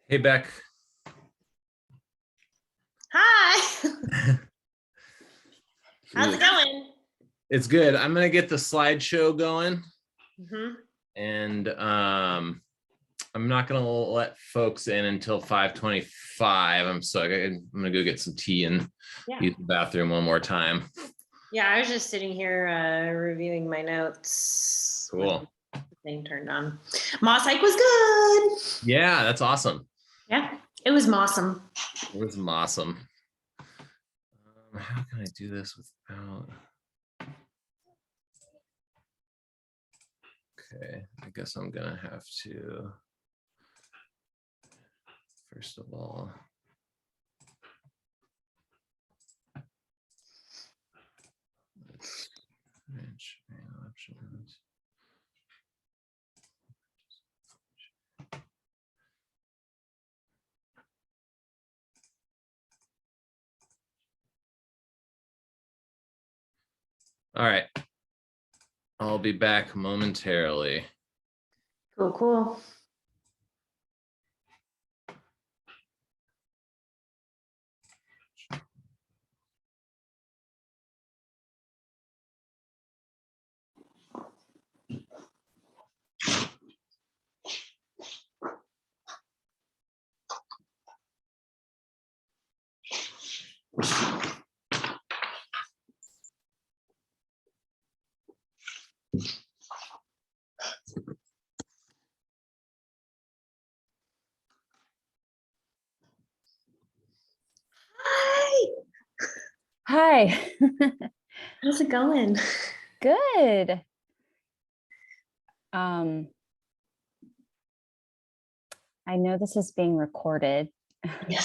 Hey, Beck. Hi. How's it going? It's good. I'm gonna get the slideshow going, Mm-hmm. and I'm not gonna let folks in until 5:25. I'm gonna go get some tea and use the bathroom one more time. Yeah, I was just sitting here reviewing my notes. Cool. With the thing turned on. Moss hike was good. Yeah, that's awesome. Yeah, it was awesome. It was awesome. How can I do this without? Okay, I guess I'm gonna have to, first of all, let's manage options. All right, I'll be back momentarily. Cool. Hi. How's it going? Good. I know this is being recorded. Yeah,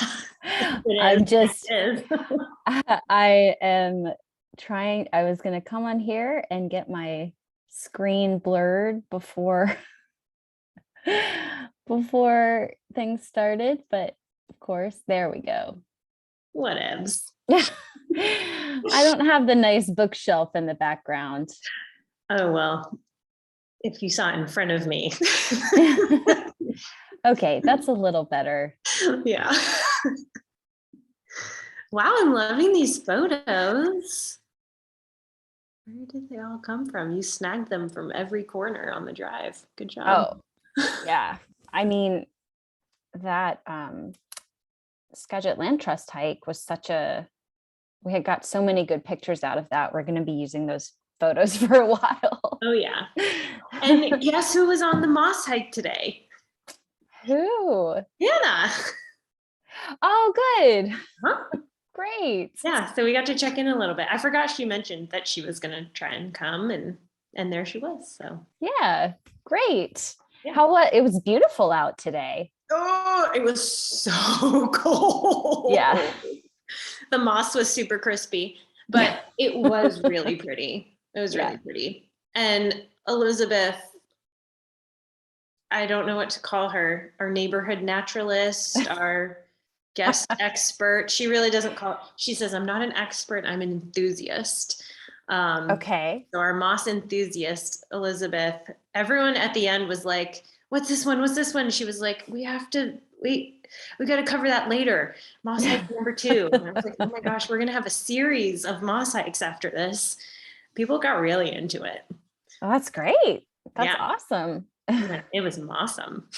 I'm just, I am trying, I was going to come on here and get my screen blurred before things started, but of course, there we go. Whatevs. I don't have the nice bookshelf in the background. Oh, well, if you saw it in front of me. Okay, that's a little better. Yeah. Wow, I'm loving these photos. Where did they all come from? You snagged them from every corner on the drive. Good job. Oh, yeah. I mean, that Skagit Land Trust hike was we had got so many good pictures out of that. We're going to be using those photos for a while. Oh, yeah. And guess who was on the moss hike today? Who? Hannah. Oh, good. Huh? Great. Yeah, so we got to check in a little bit. I forgot she mentioned that she was going to try and come, and there she was. So yeah, great. Yeah. It was beautiful out today. Oh, it was so cold. Yeah. The moss was super crispy, but it was really pretty. It was really pretty. And Elizabeth, I don't know what to call her, our neighborhood naturalist, our guest expert. She really doesn't she says, I'm not an expert, I'm an enthusiast. Okay. So our moss enthusiast, Elizabeth, everyone at the end was like, what's this one? What's this one? She was like, we got to cover that later. Moss hike number 2. And I was like, oh my gosh, we're going to have a series of moss hikes after this. People got really into it. Oh, that's great. That's awesome. It was awesome.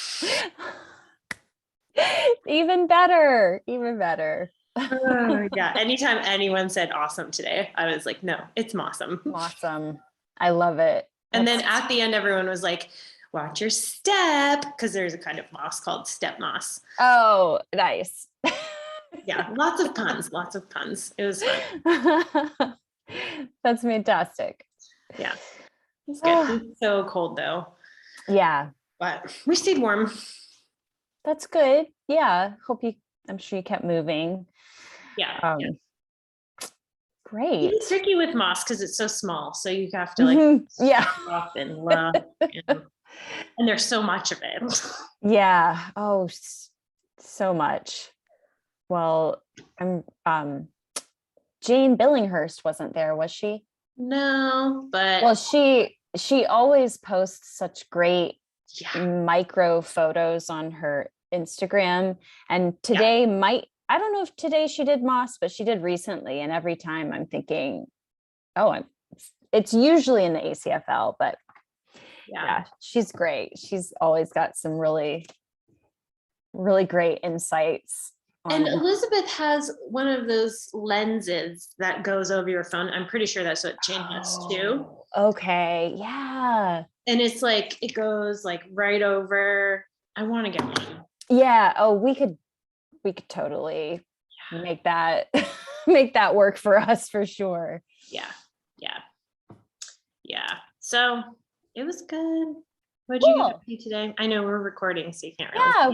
Even better. Yeah. Anytime anyone said awesome today, I was like, no, it's awesome. Awesome. I love it. And then at the end, everyone was like, watch your step, because there's a kind of moss called step moss. Oh, nice. Yeah, lots of puns. It was fun. That's fantastic. Yeah, it's good. It's so cold though. Yeah, but we stayed warm. That's good. Yeah, I'm sure you kept moving. Yeah. Great. It's tricky with moss because it's so small, so you have to stop and look, and there's so much of it. Yeah. Oh, so much. Well, Jane Billinghurst wasn't there, was she? No, but well, she always posts such great micro photos on her Instagram. And today I don't know if today she did moss, but she did recently. And every time I'm thinking, it's usually in the ACFL, but yeah, she's great. She's always got some really, really great insights. And Elizabeth has one of those lenses that goes over your phone. I'm pretty sure that's what Jane has too. Okay. Yeah. And it's like, it goes like right over. I want to get one. Yeah. Oh, we could totally make that work for us for sure. Yeah. So it was good. What did you get up to today? I know we're recording, so you can't really. Yeah,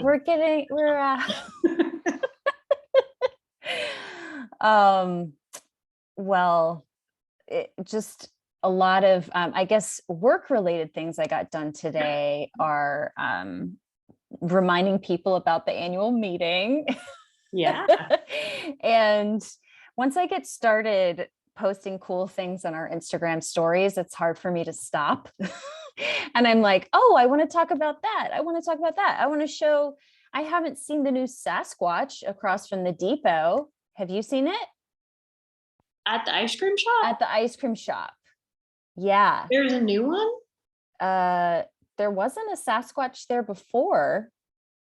well, just a lot of I guess work related things I got done today are reminding people about the annual meeting. Yeah. And once I get started posting cool things on our Instagram stories, it's hard for me to stop. And I'm like, oh, I want to talk about that. I want to talk about that. I want to show, I haven't seen the new Sasquatch across from the depot. Have you seen it? At the ice cream shop? At the ice cream shop. Yeah. There's a new one? There wasn't a Sasquatch there before.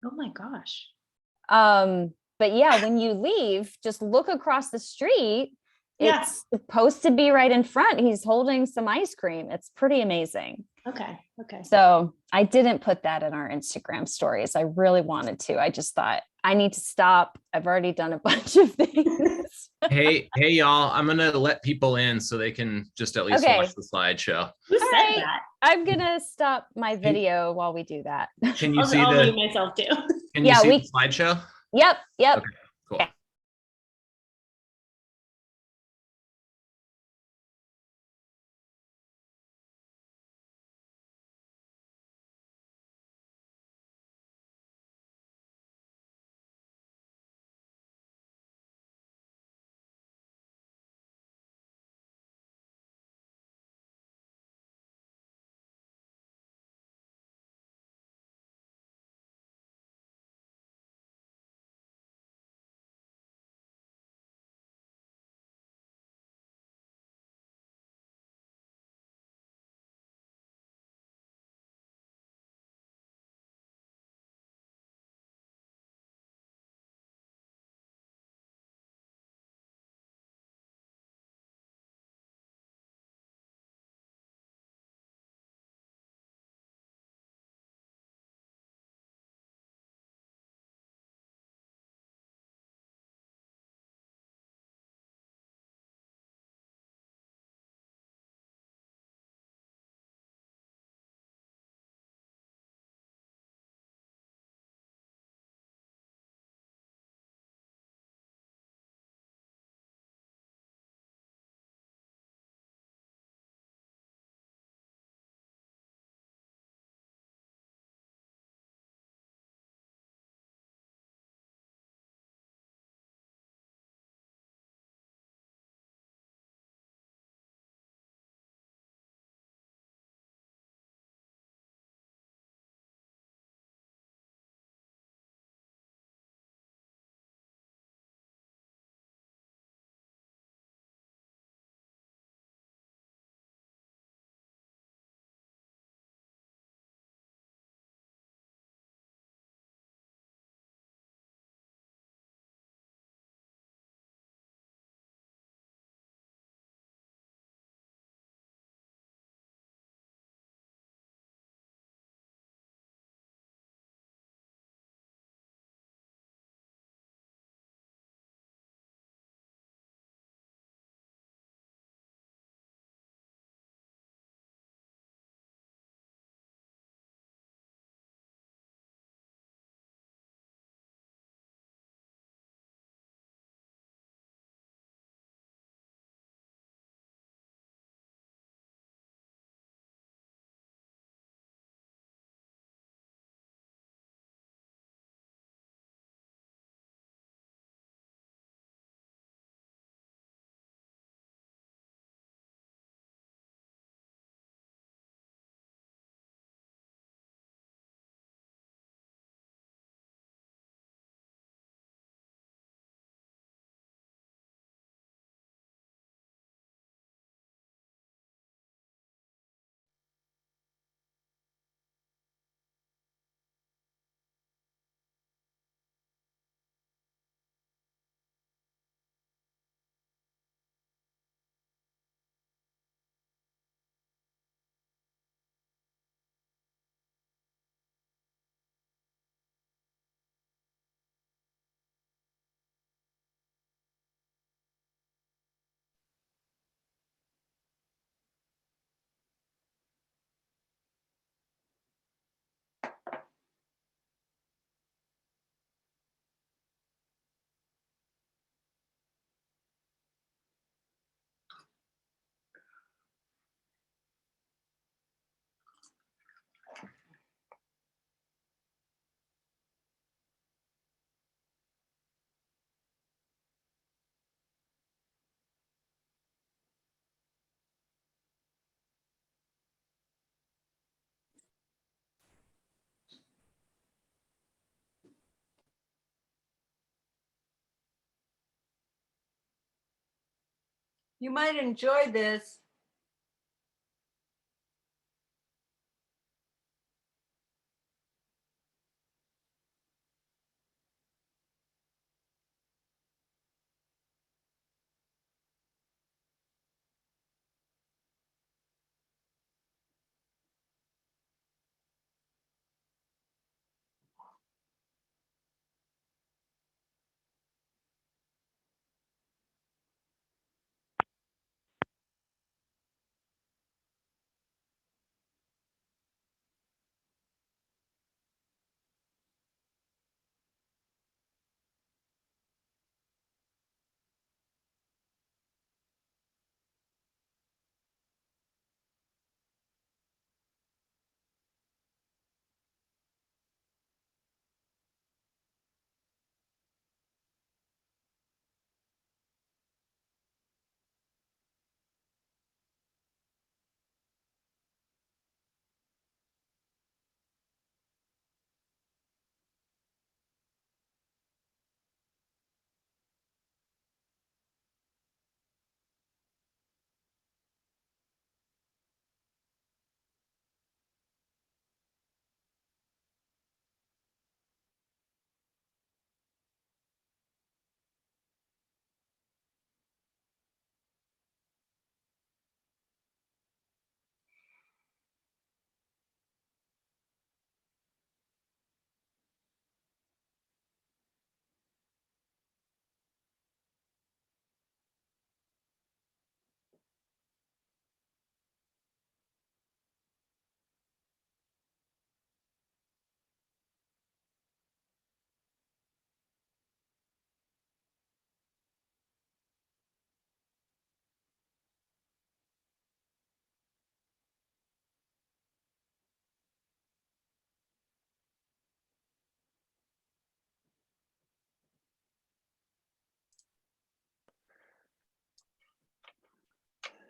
Oh my gosh. But yeah, when you leave, just look across the street. Yeah. It's supposed to be right in front. He's holding some ice cream. It's pretty amazing. Okay. So I didn't put that in our Instagram stories. I really wanted to. I just thought I need to stop. I've already done a bunch of things. Hey, y'all, I'm going to let people in so they can just at least watch the slideshow. Who said that? I'm going to stop my video while we do that. Can you I'll mute myself too. Can you see the slideshow? Yep. Okay, cool. Okay. You might enjoy this.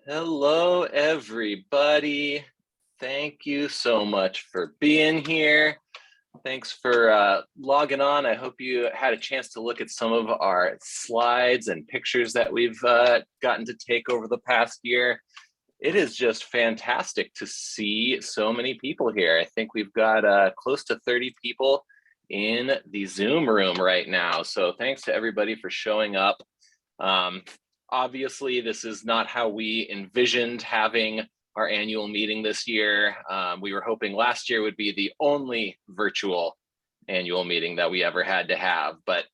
Hello, everybody. Thank you so much for being here. Thanks for logging on. I hope you had a chance to look at some of our slides and pictures that we've gotten to take over the past year. It is just fantastic to see so many people here. I think we've got close to 30 people in the Zoom room right now. So thanks to everybody for showing up. Obviously, this is not how we envisioned having our annual meeting this year. We were hoping last year would be the only virtual annual meeting that we ever had to have. But,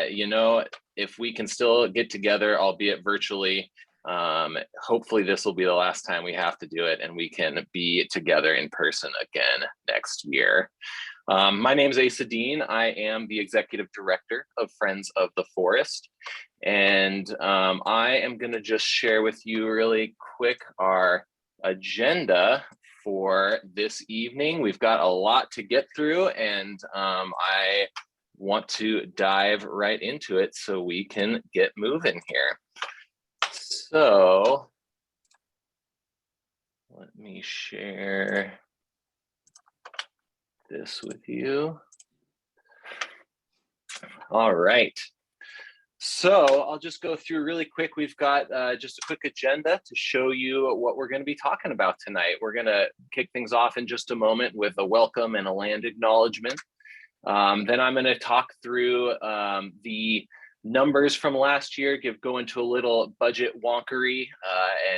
you know, if we can still get together, albeit virtually, hopefully this will be the last time we have to do it and we can be together in person again next year. My name is Asa Dean. I am the Executive Director of Friends of the Forest. And I am going to just share with you really quick our agenda for this evening. We've got a lot to get through, and I want to dive right into it so we can get moving here. So let me share this with you. All right. So I'll just go through really quick. We've got just a quick agenda to show you what we're going to be talking about tonight. We're going to kick things off in just a moment with a welcome and a land acknowledgement. Then I'm going to talk through the numbers from last year, go into a little budget wonkery,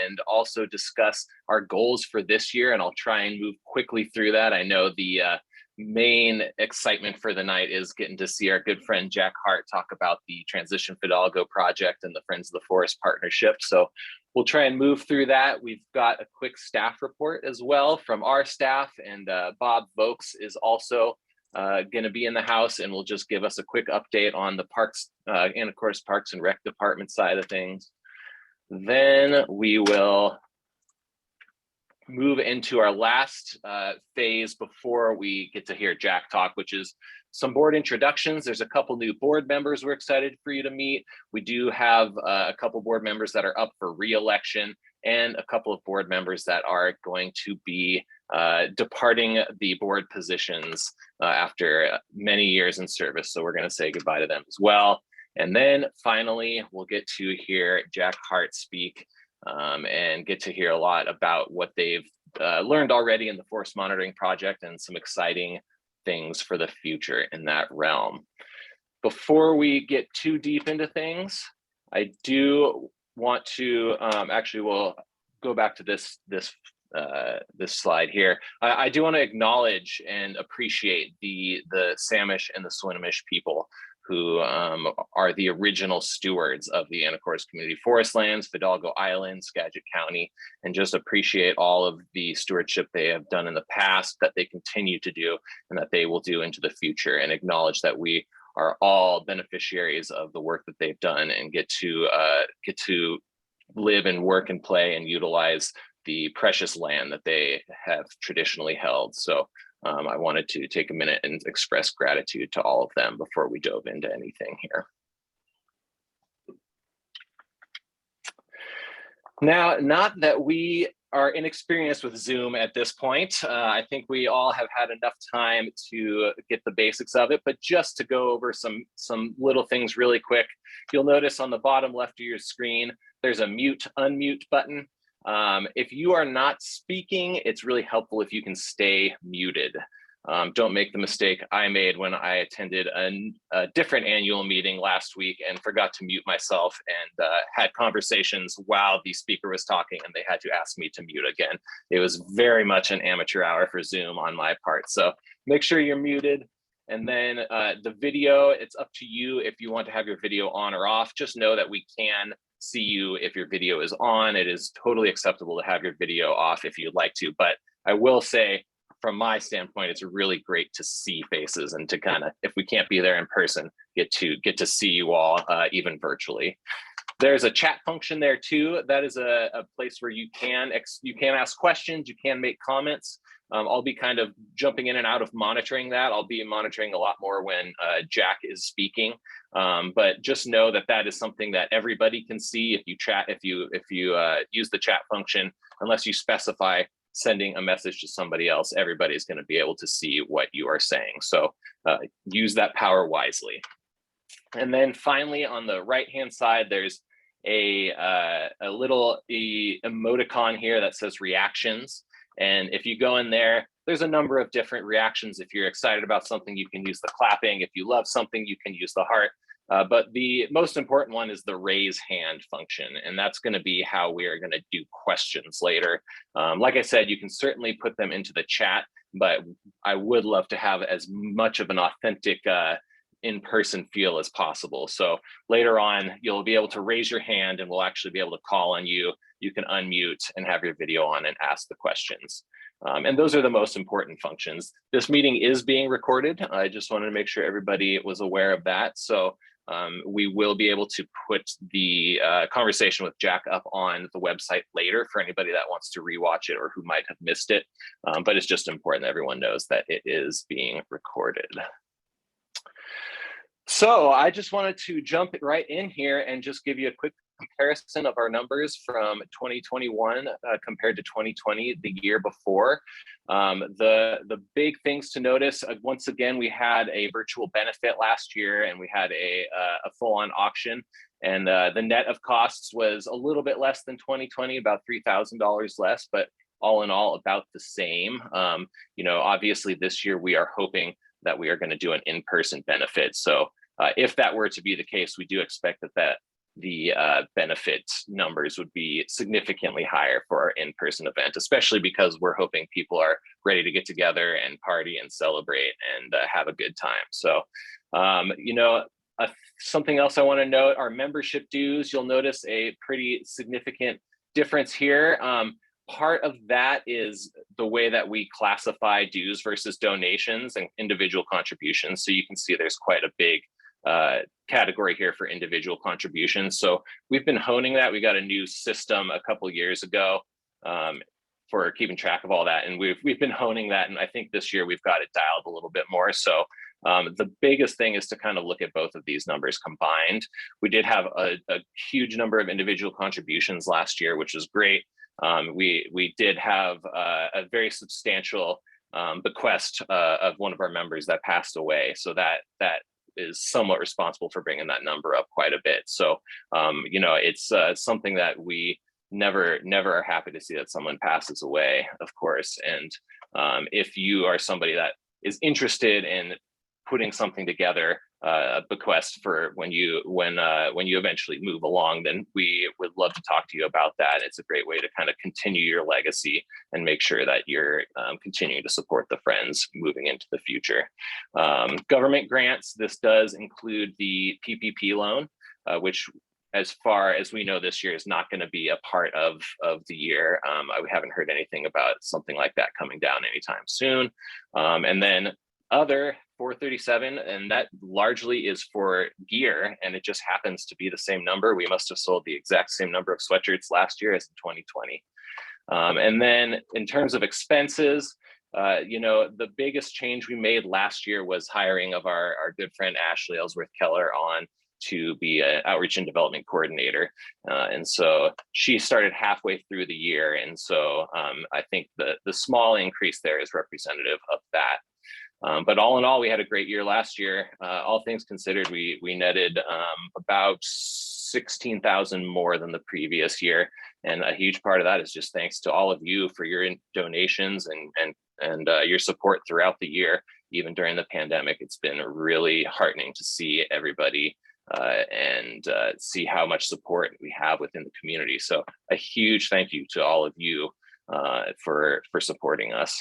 and also discuss our goals for this year. And I'll try and move quickly through that. I know the main excitement for the night is getting to see our good friend Jack Hart talk about the Transition Fidalgo project and the Friends of the Forest partnership. So we'll try and move through that. We've got a quick staff report as well from our staff, and Bob Vokes is also going to be in the house and will just give us a quick update on the parks and of course Parks and Rec department side of things. Then we will move into our last phase before we get to hear Jack talk, which is some board introductions. There's a couple new board members we're excited for you to meet. We do have a couple board members that are up for re-election and a couple of board members that are going to be departing the board positions after many years in service. So we're going to say goodbye to them as well. And then finally, we'll get to hear Jack Hart speak and get to hear a lot about what they've learned already in the forest monitoring project and some exciting things for the future in that realm. Before we get too deep into things, I do want to actually we'll go back to this slide here. I do want to acknowledge and appreciate the Samish and the Swinomish people who are the original stewards of the Anacortes Community Forest Lands, Fidalgo Island, Skagit County, and just appreciate all of the stewardship they have done in the past, that they continue to do, and that they will do into the future, and acknowledge that we are all beneficiaries of the work that they've done and get to live and work and play and utilize the precious land that they have traditionally held. So I wanted to take a minute and express gratitude to all of them before we dove into anything here. Now, not that we are inexperienced with Zoom at this point. I think we all have had enough time to get the basics of it, but just to go over some little things really quick, you'll notice on the bottom left of your screen, there's a mute, unmute button. If you are not speaking, it's really helpful if you can stay muted. Don't make the mistake I made when I attended a different annual meeting last week and forgot to mute myself and had conversations while the speaker was talking, and they had to ask me to mute again. It was very much an amateur hour for Zoom on my part. So make sure you're muted. And then the video, it's up to you if you want to have your video on or off. Just know that we can see you if your video is on. It is totally acceptable to have your video off if you'd like to, but I will say, from my standpoint, it's really great to see faces and to kind of, if we can't be there in person, get to see you all even virtually. There's a chat function there too. That is a place where you can ask questions, you can make comments. I'll be kind of jumping in and out of monitoring that. I'll be monitoring a lot more when Jack is speaking. But just know that that is something that everybody can see if you chat, if you use the chat function, unless you specify sending a message to somebody else, everybody's going to be able to see what you are saying. So use that power wisely. And then finally, on the right-hand side, there's a little emoticon here that says reactions. And if you go in there, there's a number of different reactions. If you're excited about something, you can use the clapping. If you love something, you can use the heart. But the most important one is the raise hand function, and that's going to be how we are going to do questions later. Like I said, you can certainly put them into the chat, but I would love to have as much of an authentic in-person feel as possible. So later on, you'll be able to raise your hand and we'll actually be able to call on you. You can unmute and have your video on and ask the questions. And those are the most important functions. This meeting is being recorded. I just wanted to make sure everybody was aware of that. So we will be able to put the conversation with Jack up on the website later for anybody that wants to rewatch it or who might have missed it. But it's just important that everyone knows that it is being recorded. So I just wanted to jump right in here and just give you a quick comparison of our numbers from 2021 compared to 2020, the year before. The big things to notice, once again, we had a virtual benefit last year and we had a full-on auction, and the net of costs was a little bit less than 2020, about $3,000 less, but all in all about the same. Obviously this year we are hoping that we are going to do an in-person benefit. So if that were to be the case, we do expect that the benefit numbers would be significantly higher for our in-person event, especially because we're hoping people are ready to get together and party and celebrate and have a good time. So, something else I want to note, our membership dues, you'll notice a pretty significant difference here. Part of that is the way that we classify dues versus donations and individual contributions. So you can see there's quite a big category here for individual contributions. So we've been honing that. We got a new system a couple years ago for keeping track of all that. And we've been honing that. And I think this year we've got it dialed a little bit more. So the biggest thing is to kind of look at both of these numbers combined. We did have a huge number of individual contributions last year, which was great. We did have a very substantial bequest of one of our members that passed away. So that is somewhat responsible for bringing that number up quite a bit. So, you know, it's something that we never are happy to see, that someone passes away, of course. And if you are somebody that is interested in putting something together, a bequest for when you eventually move along, then we would love to talk to you about that. It's a great way to kind of continue your legacy and make sure that you're continuing to support the Friends moving into the future. Government grants, this does include the PPP loan, which, as far as we know, this year is not going to be a part of the year. We haven't heard anything about something like that coming down anytime soon. And then other 437, and that largely is for gear, and it just happens to be the same number. We must have sold the exact same number of sweatshirts last year as in 2020. And then in terms of expenses, you know, the biggest change we made last year was hiring of our good friend Ashley Ellsworth Keller on to be an outreach and development coordinator. And so she started halfway through the year. And so I think the small increase there is representative of that. But all in all, we had a great year last year. All things considered, we netted about 16,000 more than the previous year. And a huge part of that is just thanks to all of you for your donations and your support throughout the year. Even during the pandemic, it's been really heartening to see everybody and see how much support we have within the community. So a huge thank you to all of you for supporting us.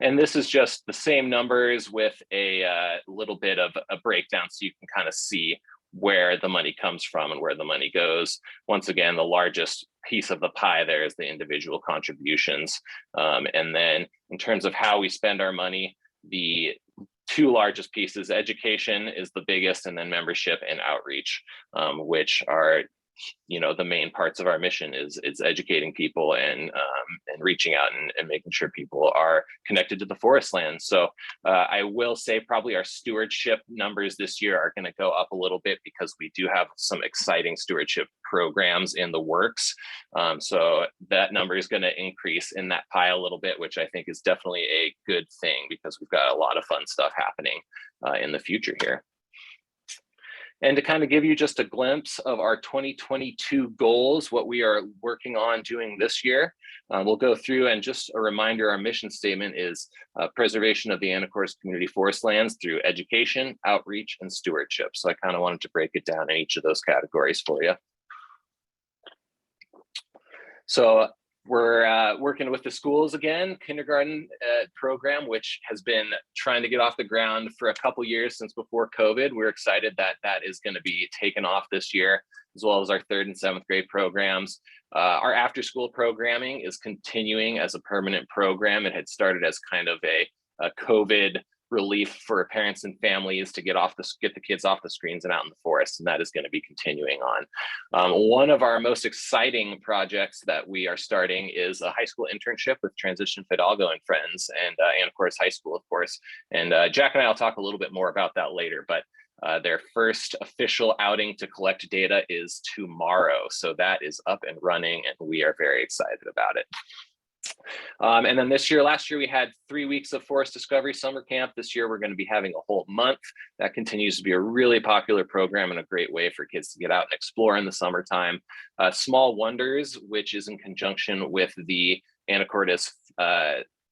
And this is just the same numbers with a little bit of a breakdown, so you can kind of see where the money comes from and where the money goes. Once again, the largest piece of the pie there is the individual contributions. And then in terms of how we spend our money, the two largest pieces, education is the biggest, and then membership and outreach, which are, you know, the main parts of our mission is educating people and reaching out and making sure people are connected to the forest land. So I will say probably our stewardship numbers this year are going to go up a little bit because we do have some exciting stewardship programs in the works. So that number is going to increase in that pie a little bit, which I think is definitely a good thing because we've got a lot of fun stuff happening in the future here. And to kind of give you just a glimpse of our 2022 goals, what we are working on doing this year, we'll go through, and just a reminder, our mission statement is preservation of the Anacortes community forest lands through education, outreach, and stewardship. So I kind of wanted to break it down in each of those categories for you. So we're working with the schools again, kindergarten program, which has been trying to get off the ground for a couple years since before COVID. We're excited that that is going to be taken off this year, as well as our 3rd and 7th grade programs. Our after school programming is continuing as a permanent program. It had started as kind of a COVID relief for parents and families to get the kids off the screens and out in the forest, and that is going to be continuing on. One of our most exciting projects that we are starting is a high school internship with Transition Fidalgo and Friends and Anacortes High School, of course. And Jack and I will talk a little bit more about that later, but their first official outing to collect data is tomorrow. So that is up and running, and we are very excited about it. And then last year we had 3 weeks of forest discovery summer camp. This year we're going to be having a whole month. That continues to be a really popular program and a great way for kids to get out and explore in the summertime. Small Wonders, which is in conjunction with the Anacortes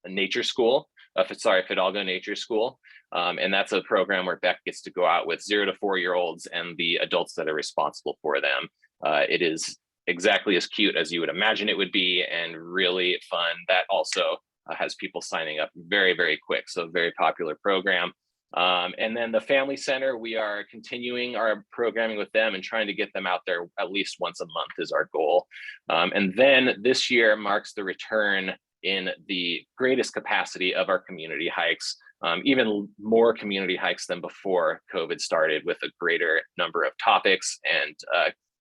Nature School, Fidalgo Nature School. And that's a program where Beck gets to go out with 0 to 4-year-olds and the adults that are responsible for them. It is exactly as cute as you would imagine it would be, and really fun. That also has people signing up very, very quick. So very popular program. And then the Family Center, we are continuing our programming with them and trying to get them out there at least once a month is our goal. And then this year marks the return in the greatest capacity of our community hikes, even more community hikes than before COVID started, with a greater number of topics and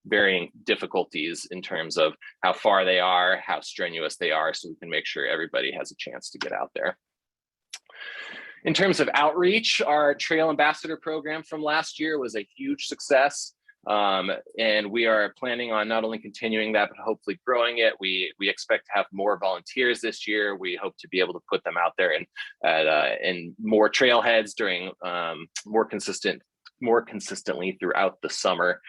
varying difficulties in terms of how far they are, how strenuous they are, so we can make sure everybody has a chance to get out there. In terms of outreach, our Trail Ambassador program from last year was a huge success. And we are planning on not only continuing that, but hopefully growing it. We expect to have more volunteers this year. We hope to be able to put them out there in more trailheads during more consistently throughout the summer.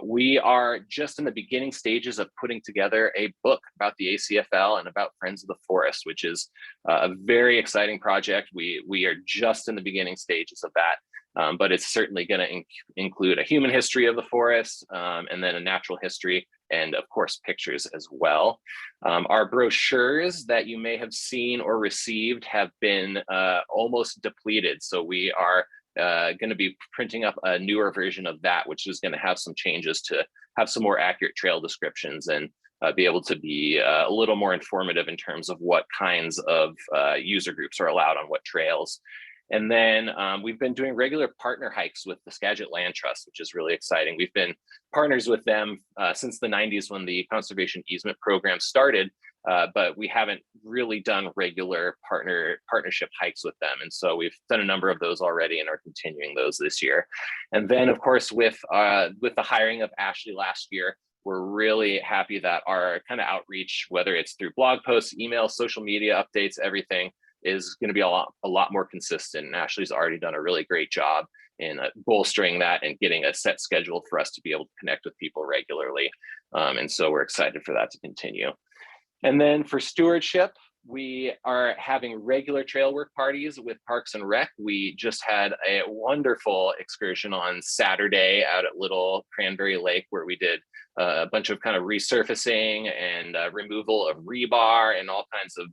We are just in the beginning stages of putting together a book about the ACFL and about Friends of the Forest, which is a very exciting project. We are just in the beginning stages of that. But it's certainly going to include a human history of the forest, and then a natural history, and of course pictures as well. Our brochures that you may have seen or received have been almost depleted, so we are going to be printing up a newer version of that, which is going to have some changes to have some more accurate trail descriptions and be able to be a little more informative in terms of what kinds of user groups are allowed on what trails. And then we've been doing regular partner hikes with the Skagit Land Trust, which is really exciting. We've been partners with them since the 90s when the conservation easement program started, but we haven't really done regular partnership hikes with them. And so we've done a number of those already and are continuing those this year. And then of course, with the hiring of Ashley last year, we're really happy that our kind of outreach, whether it's through blog posts, emails, social media updates, everything, is going to be a lot more consistent. And Ashley's already done a really great job in bolstering that and getting a set schedule for us to be able to connect with people regularly. And so we're excited for that to continue. And then for stewardship, we are having regular trail work parties with Parks and Rec. We just had a wonderful excursion on Saturday out at Little Cranberry Lake, where we did a bunch of kind of resurfacing and removal of rebar and all kinds of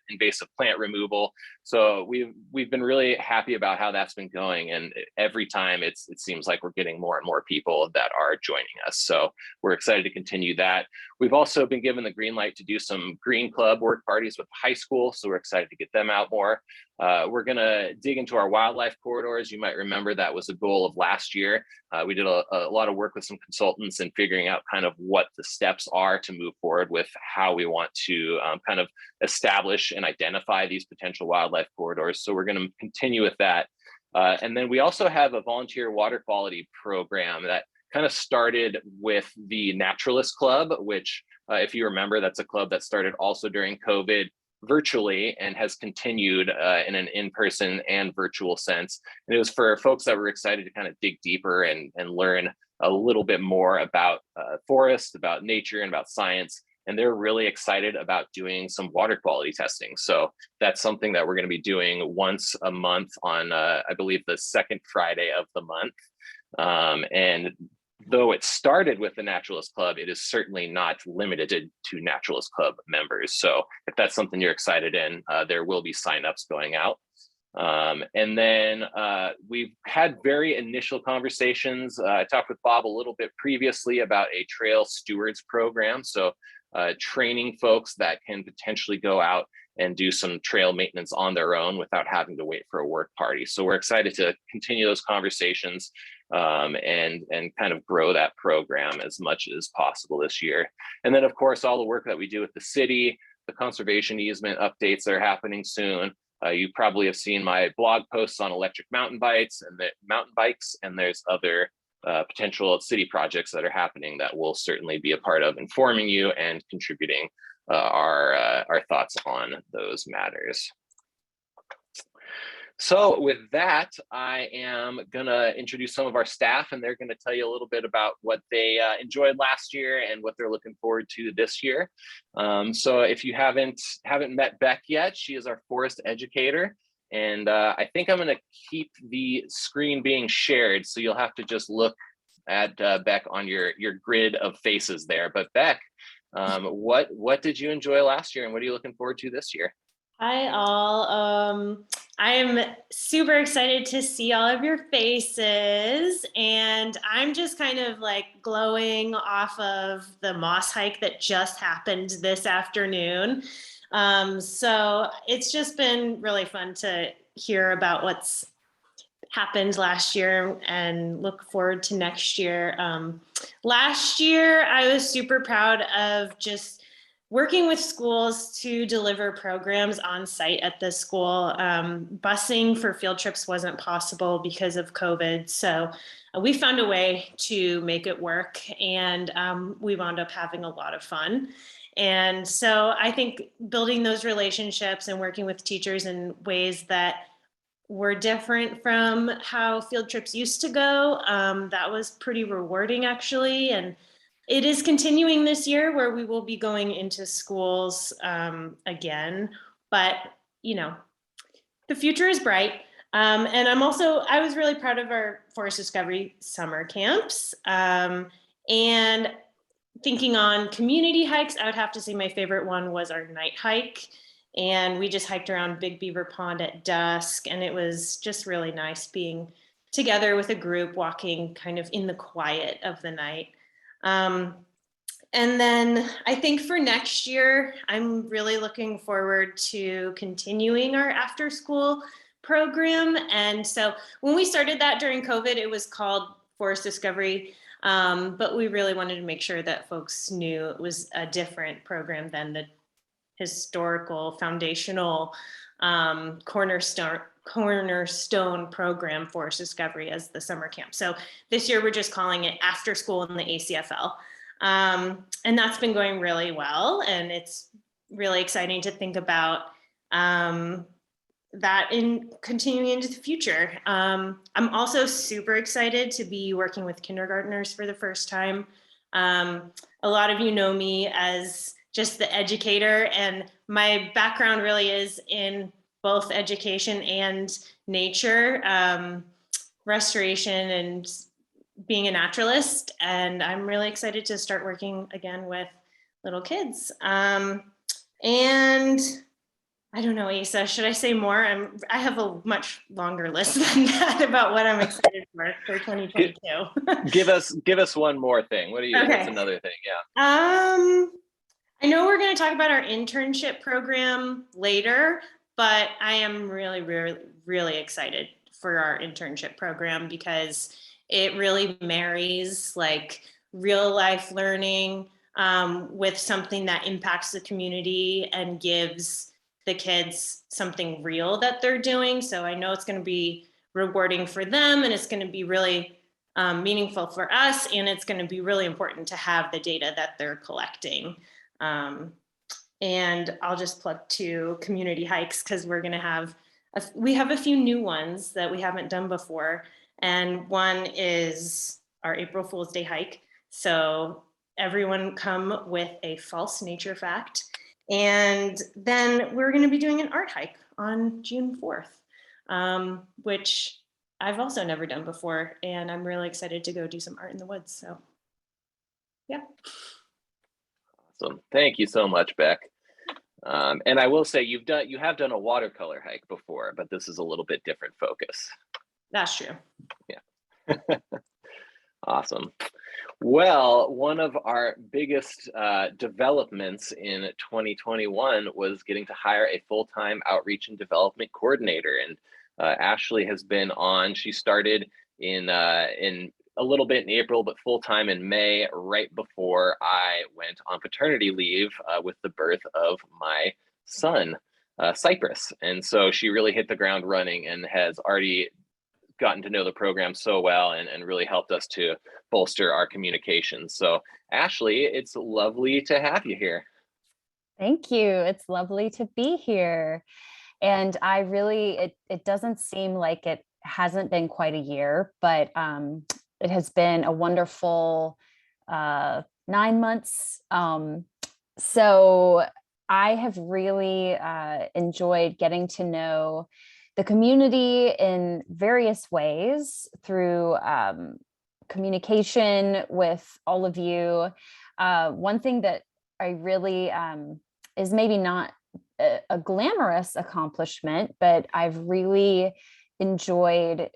invasive plant removal. So we've been really happy about how that's been going, and every time it seems like we're getting more and more people that are joining us. So we're excited to continue that. We've also been given the green light to do some Green Club work parties with high school, so we're excited to get them out more. We're going to dig into our wildlife corridors. You might remember that was a goal of last year. We did a lot of work with some consultants and figuring out kind of what the steps are to move forward with how we want to kind of establish and identify these potential wildlife corridors. So we're going to continue with that. And then we also have a volunteer water quality program that kind of started with the Naturalist Club, which if you remember, that's a club that started also during COVID virtually and has continued in an in-person and virtual sense. And it was for folks that were excited to kind of dig deeper and learn a little bit more about forests, about nature, and about science. And they're really excited about doing some water quality testing. So that's something that we're going to be doing once a month on, I believe, the second Friday of the month. And though it started with the Naturalist Club, it is certainly not limited to Naturalist Club members. So if that's something you're excited in, there will be signups going out. And then we've had very initial conversations. I talked with Bob a little bit previously about a trail stewards program. So training folks that can potentially go out and do some trail maintenance on their own without having to wait for a work party. So we're excited to continue those conversations and kind of grow that program as much as possible this year. And then of course, all the work that we do with the city, the conservation easement updates that are happening soon. You probably have seen my blog posts on electric mountain bikes, and there's other potential city projects that are happening that will certainly be a part of informing you and contributing our thoughts on those matters. So with that, I am gonna introduce some of our staff, and they're gonna tell you a little bit about what they enjoyed last year and what they're looking forward to this year. So if you haven't met Beck yet, she is our forest educator. And I think I'm gonna keep the screen being shared, so you'll have to just look at Beck on your grid of faces there. But Beck, what did you enjoy last year, and what are you looking forward to this year? Hi all. I'm super excited to see all of your faces, and I'm just kind of like glowing off of the moss hike that just happened this afternoon. So it's just been really fun to hear about what's happened last year and look forward to next year. Last year, I was super proud of just working with schools to deliver programs on site at the school. Busing for field trips wasn't possible because of COVID. So we found a way to make it work, and we wound up having a lot of fun. And so I think building those relationships and working with teachers in ways that were different from how field trips used to go, that was pretty rewarding, actually. And it is continuing this year, where we will be going into schools again, but the future is bright. And I was really proud of our Forest Discovery summer camps. And thinking on community hikes, I would have to say my favorite one was our night hike. And we just hiked around Big Beaver Pond at dusk. And it was just really nice being together with a group, walking kind of in the quiet of the night. And then I think for next year, I'm really looking forward to continuing our after school program. And so when we started that during COVID, it was called Forest Discovery. But we really wanted to make sure that folks knew it was a different program than the historical foundational cornerstone program, Forest Discovery, as the summer camp. So this year we're just calling it After School in the ACFL. And that's been going really well. And it's really exciting to think about that in continuing into the future. I'm also super excited to be working with kindergartners for the first time. A lot of you know me as just the educator, and my background really is in both education and nature, restoration, and being a naturalist. And I'm really excited to start working again with little kids. And I don't know, Asa, should I say more? I have a much longer list than that about what I'm excited for 2022. Give us one more thing. What's another thing? Yeah. I know we're going to talk about our internship program later, but I am really, really, really excited for our internship program because it really marries like real life learning with something that impacts the community and gives the kids something real that they're doing. So I know it's going to be rewarding for them, and it's going to be really meaningful for us, and it's going to be really important to have the data that they're collecting. And I'll just plug 2 community hikes because we're going to have a few new ones that we haven't done before. And one is our April Fool's Day hike. So everyone come with a false nature fact. And then we're going to be doing an art hike on June 4th, which I've also never done before. And I'm really excited to go do some art in the woods. So, yeah. Awesome. Thank you so much, Beck. And I will say you have done a watercolor hike before, but this is a little bit different focus. That's true. Yeah. Awesome. Well, one of our biggest developments in 2021 was getting to hire a full-time outreach and development coordinator. And Ashley has been on. She started in a little bit in April, but full-time in May, right before I went on paternity leave with the birth of my son, Cypress. And so she really hit the ground running and has already gotten to know the program so well and really helped us to bolster our communication. So Ashley, it's lovely to have you here. Thank you. It's lovely to be here. And I really, it doesn't seem like it hasn't been quite a year, but it has been a wonderful 9 months. So I have really enjoyed getting to know the community in various ways through communication with all of you. One thing that I really is maybe not a glamorous accomplishment, but I've really enjoyed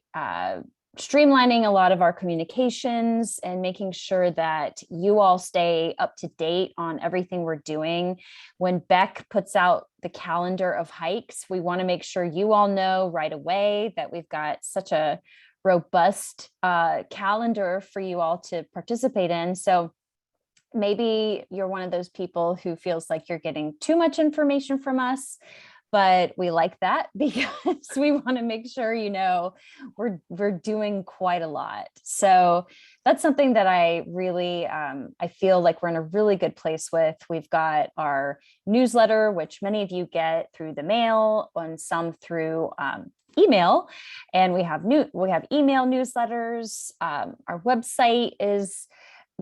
streamlining a lot of our communications and making sure that you all stay up to date on everything we're doing. When Beck puts out the calendar of hikes, we want to make sure you all know right away that we've got such a robust calendar for you all to participate in. So maybe you're one of those people who feels like you're getting too much information from us, but we like that because we want to make sure, you know, we're doing quite a lot. So that's something that I really, I feel like we're in a really good place with. We've got our newsletter, which many of you get through the mail, and some through email, and we have email newsletters. Our website is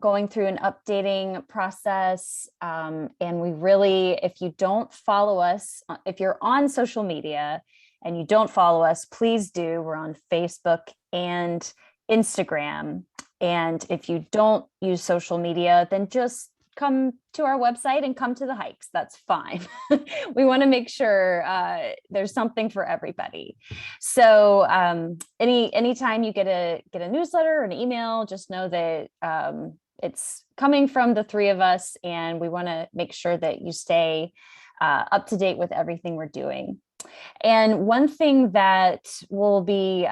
going through an updating process. And we really, if you don't follow us, if you're on social media and you don't follow us, please do. We're on Facebook and Instagram. And if you don't use social media, then just come to our website and come to the hikes. That's fine. We want to make sure there's something for everybody. So anytime you get a newsletter or an email, just know that it's coming from the three of us, and we want to make sure that you stay up to date with everything we're doing. And one thing that we'll be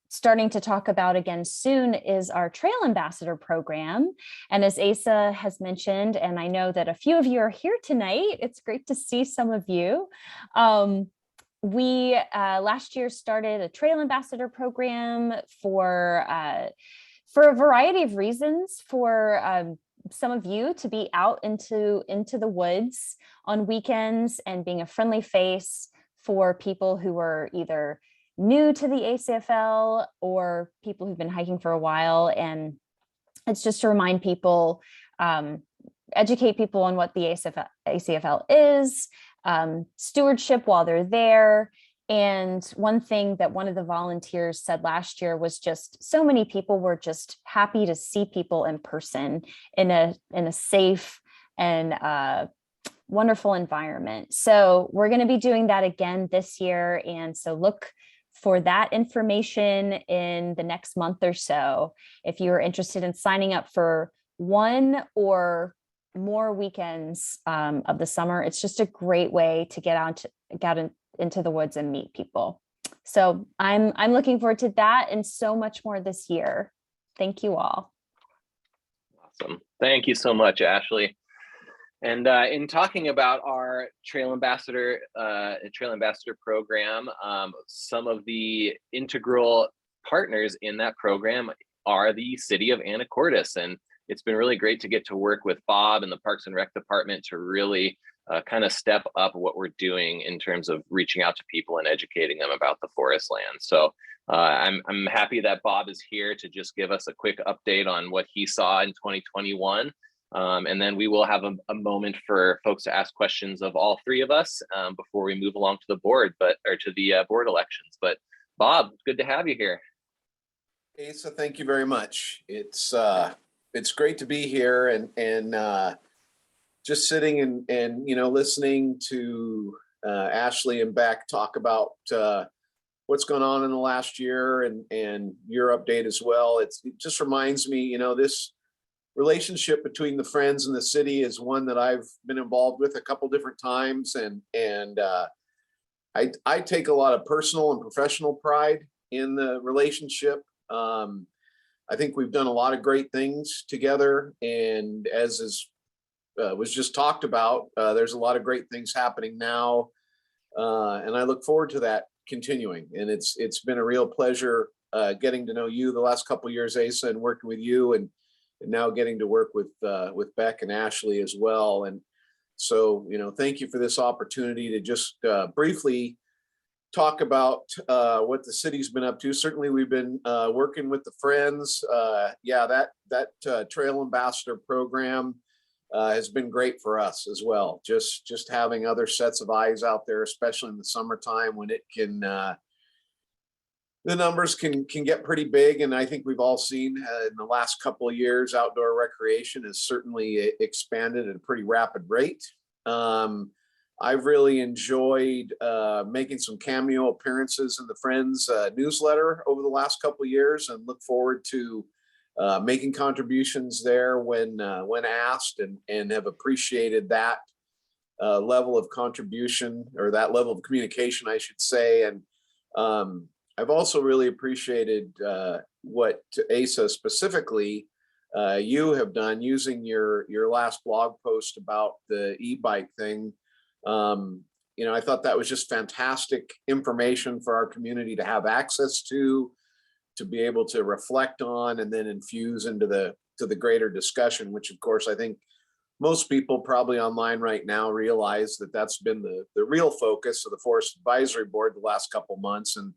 starting to talk about again soon is our Trail Ambassador program. And as Asa has mentioned, and I know that a few of you are here tonight, it's great to see some of you. We last year started a Trail Ambassador program for a variety of reasons, for some of you to be out into the woods on weekends and being a friendly face for people who are either new to the ACFL or people who've been hiking for a while. And it's just to remind people, educate people on what the ACFL is, stewardship while they're there. And one thing that one of the volunteers said last year was just so many people were just happy to see people in person in a safe and wonderful environment. So we're going to be doing that again this year. And so look for that information in the next month or so. If you are interested in signing up for one or more weekends of the summer, it's just a great way to get into the woods and meet people. So I'm looking forward to that and so much more this year. Thank you all. Awesome. Thank you so much, Ashley. And in talking about our Trail Ambassador program, some of the integral partners in that program are the city of Anacortes. And it's been really great to get to work with Bob and the Parks and Rec department to really kind of step up what we're doing in terms of reaching out to people and educating them about the forest land. So I'm happy that Bob is here to just give us a quick update on what he saw in 2021. And then we will have a moment for folks to ask questions of all three of us before we move along to the board, to the board elections. But Bob, good to have you here. Asa, thank you very much. It's great to be here and just sitting and listening to Ashley and Beck talk about what's going on in the last year and your update as well. It just reminds me, this relationship between the Friends and the city is one that I've been involved with a couple different times, and I take a lot of personal and professional pride in the relationship. I think we've done a lot of great things together, and as was just talked about, there's a lot of great things happening now, and I look forward to that continuing. And it's been a real pleasure getting to know you the last couple of years, Asa, and working with you, and now getting to work with Beck and Ashley as well. And so, thank you for this opportunity to just briefly talk about what the city's been up to. Certainly, we've been working with the Friends. That Trail Ambassador program has been great for us as well. Just having other sets of eyes out there, especially in the summertime when it can, the numbers can get pretty big. And I think we've all seen in the last couple of years, outdoor recreation has certainly expanded at a pretty rapid rate. I've really enjoyed making some cameo appearances in the Friends newsletter over the last couple of years, and look forward to making contributions there when asked, and have appreciated that level of contribution, or that level of communication, I should say. And I've also really appreciated what Asa specifically you have done using your last blog post about the e-bike thing. You know, I thought that was just fantastic information for our community to have access to be able to reflect on and then infuse into the greater discussion, which of course I think most people probably online right now realize that that's been the real focus of the Forest Advisory Board the last couple months, and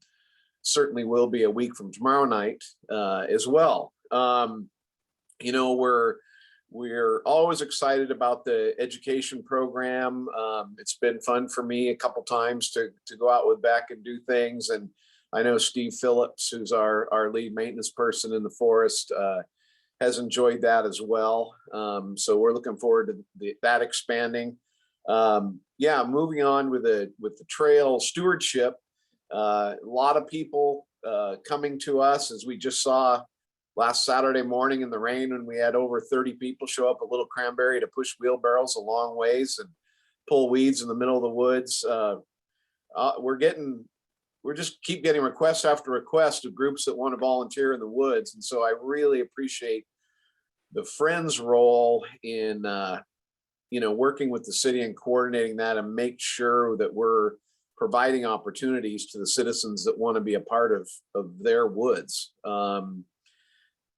certainly will be a week from tomorrow night as well. You know, we're always excited about the education program. It's been fun for me a couple times to go out with Beck and do things. And I know Steve Phillips, who's our lead maintenance person in the forest, has enjoyed that as well. So we're looking forward to that expanding. Yeah, moving on with the trail stewardship. A lot of people coming to us, as we just saw last Saturday morning in the rain when we had over 30 people show up at Little Cranberry to push wheelbarrows a long ways and pull weeds in the middle of the woods. We're just keep getting requests after request of groups that want to volunteer in the woods. And so I really appreciate the Friends role in, you know, working with the city and coordinating that and make sure that we're providing opportunities to the citizens that want to be a part of their woods.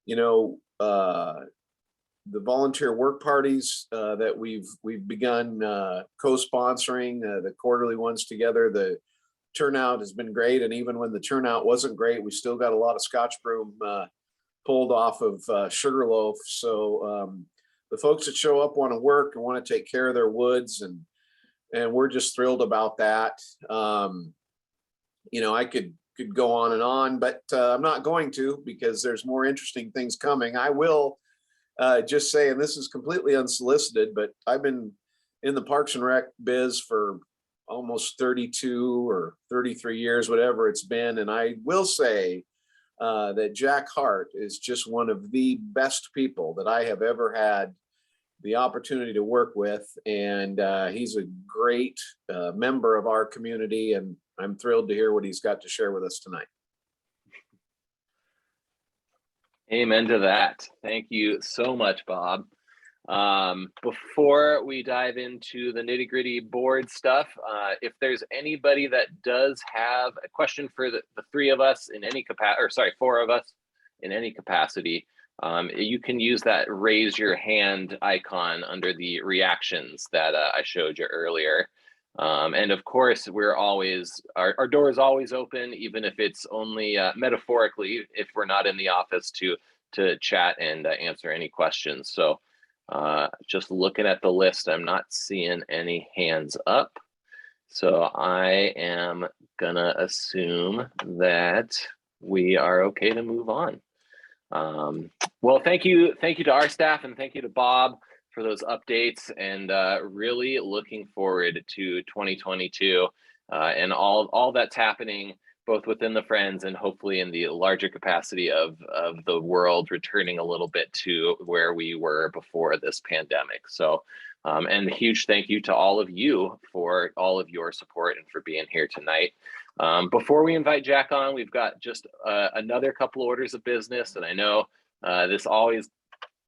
You know, the volunteer work parties that we've begun co-sponsoring, the quarterly ones together, the turnout has been great. And even when the turnout wasn't great, we still got a lot of Scotch broom pulled off of Sugarloaf. So the folks that show up want to work and want to take care of their woods, and we're just thrilled about that. You know, I could go on, but I'm not going to, because there's more interesting things coming. I will just say, and this is completely unsolicited, but I've been in the Parks and Rec biz for almost 32 or 33 years, whatever it's been. And I will say that Jack Hart is just one of the best people that I have ever had the opportunity to work with. And he's a great member of our community, and I'm thrilled to hear what he's got to share with us tonight. Amen to that. Thank you so much, Bob. Before we dive into the nitty-gritty board stuff, if there's anybody that does have a question for the three of us in any capacity, or sorry, four of us in any capacity, you can use that raise your hand icon under the reactions that I showed you earlier. And of course, we're always, our door is always open, even if it's only metaphorically, if we're not in the office, to chat and answer any questions. So just looking at the list, I'm not seeing any hands up. So I am gonna assume that we are okay to move on. Well, thank you to our staff, and thank you to Bob for those updates, and really looking forward to 2022 and all that's happening, both within the Friends and hopefully in the larger capacity of the world returning a little bit to where we were before this pandemic. So, and a huge thank you to all of you for all of your support and for being here tonight. Before we invite Jack on, we've got just another couple of orders of business, and I know this always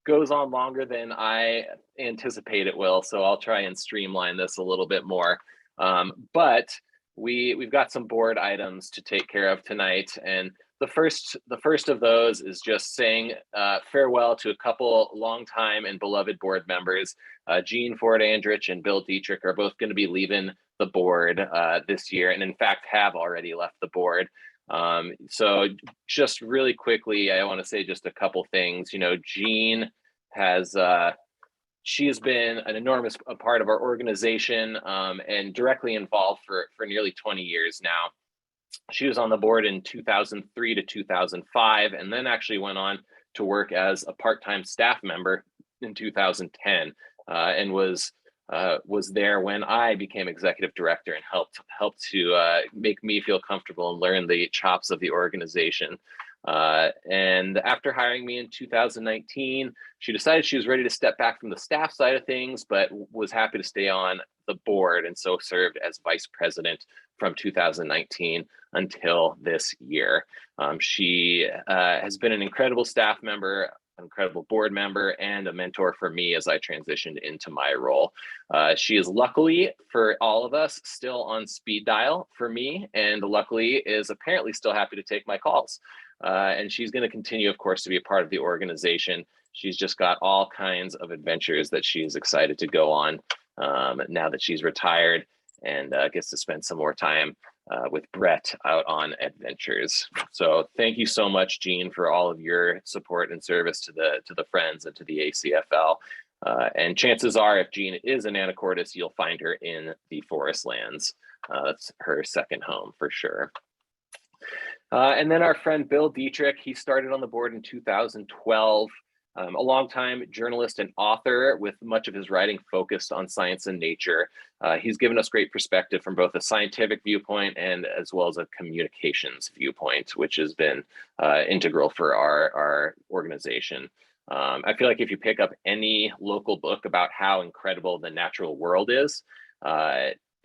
goes on longer than I anticipate it will, so I'll try and streamline this a little bit more. But we've got some board items to take care of tonight, and the first of those is just saying farewell to a couple longtime and beloved board members. Jean Ford-Andrich and Bill Dietrich are both going to be leaving the board this year, and in fact have already left the board. So just really quickly, I want to say just a couple things. You know, Jean has she has been an enormous part of our organization and directly involved for nearly 20 years now. She was on the board in 2003 to 2005, and then actually went on to work as a part-time staff member in 2010, and was there when I became executive director and helped to make me feel comfortable and learn the chops of the organization. And after hiring me in 2019, she decided she was ready to step back from the staff side of things, but was happy to stay on the board, and so served as vice president from 2019 until this year. She has been an incredible staff member an incredible board member and a mentor for me as I transitioned into my role. She is luckily for all of us still on speed dial for me, and luckily is apparently still happy to take my calls. And she's going to continue, of course, to be a part of the organization. She's just got all kinds of adventures that she's excited to go on now that she's retired, and gets to spend some more time with Brett out on adventures. So thank you so much, Jean, for all of your support and service to the Friends and to the ACFL. And chances are, if Jean is in Anacortes, you'll find her in the forest lands. That's her second home for sure. And then our friend Bill Dietrich, he started on the board in 2012. A longtime journalist and author with much of his writing focused on science and nature. He's given us great perspective from both a scientific viewpoint and as well as a communications viewpoint, which has been integral for our organization. I feel like if you pick up any local book about how incredible the natural world is,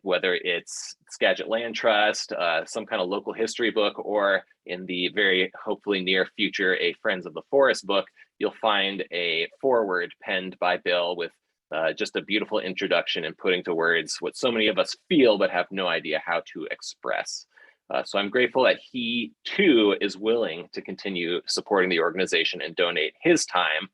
whether it's Skagit Land Trust, some kind of local history book, or in the very hopefully near future, a Friends of the Forest book, you'll find a foreword penned by Bill with just a beautiful introduction and putting to words what so many of us feel but have no idea how to express. So I'm grateful that he too is willing to continue supporting the organization and donate his time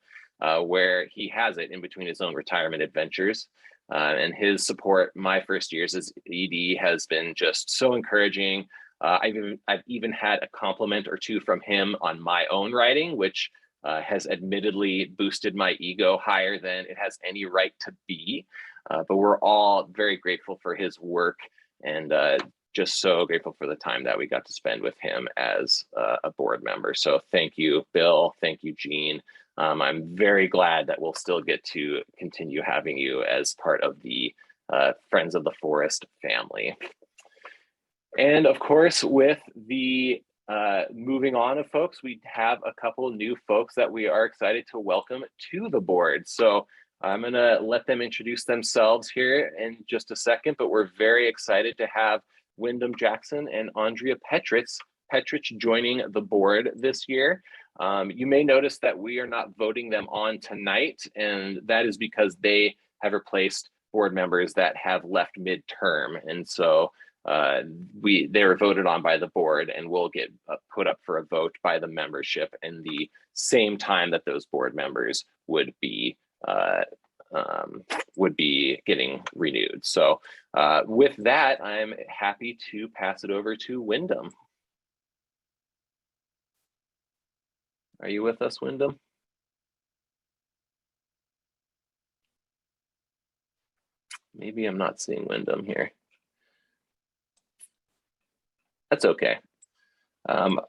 where he has it in between his own retirement adventures. And his support my first years as ED has been just so encouraging. I've even had a compliment or two from him on my own writing, which has admittedly boosted my ego higher than it has any right to be. But we're all very grateful for his work, and just so grateful for the time that we got to spend with him as a board member. So thank you, Bill. Thank you, Jean. I'm very glad that we'll still get to continue having you as part of the Friends of the Forest family. And of course, with the moving on of folks, we have a couple of new folks that we are excited to welcome to the board. So I'm gonna let them introduce themselves here in just a second, but we're very excited to have Wyndham Jackson and Andrea Petrich joining the board this year. You may notice that we are not voting them on tonight, and that is because they have replaced board members that have left midterm. And so they were voted on by the board and will get put up for a vote by the membership in the same time that those board members would be getting renewed. So with that, I'm happy to pass it over to Wyndham. Are you with us, Wyndham? Maybe I'm not seeing Wyndham here. That's okay.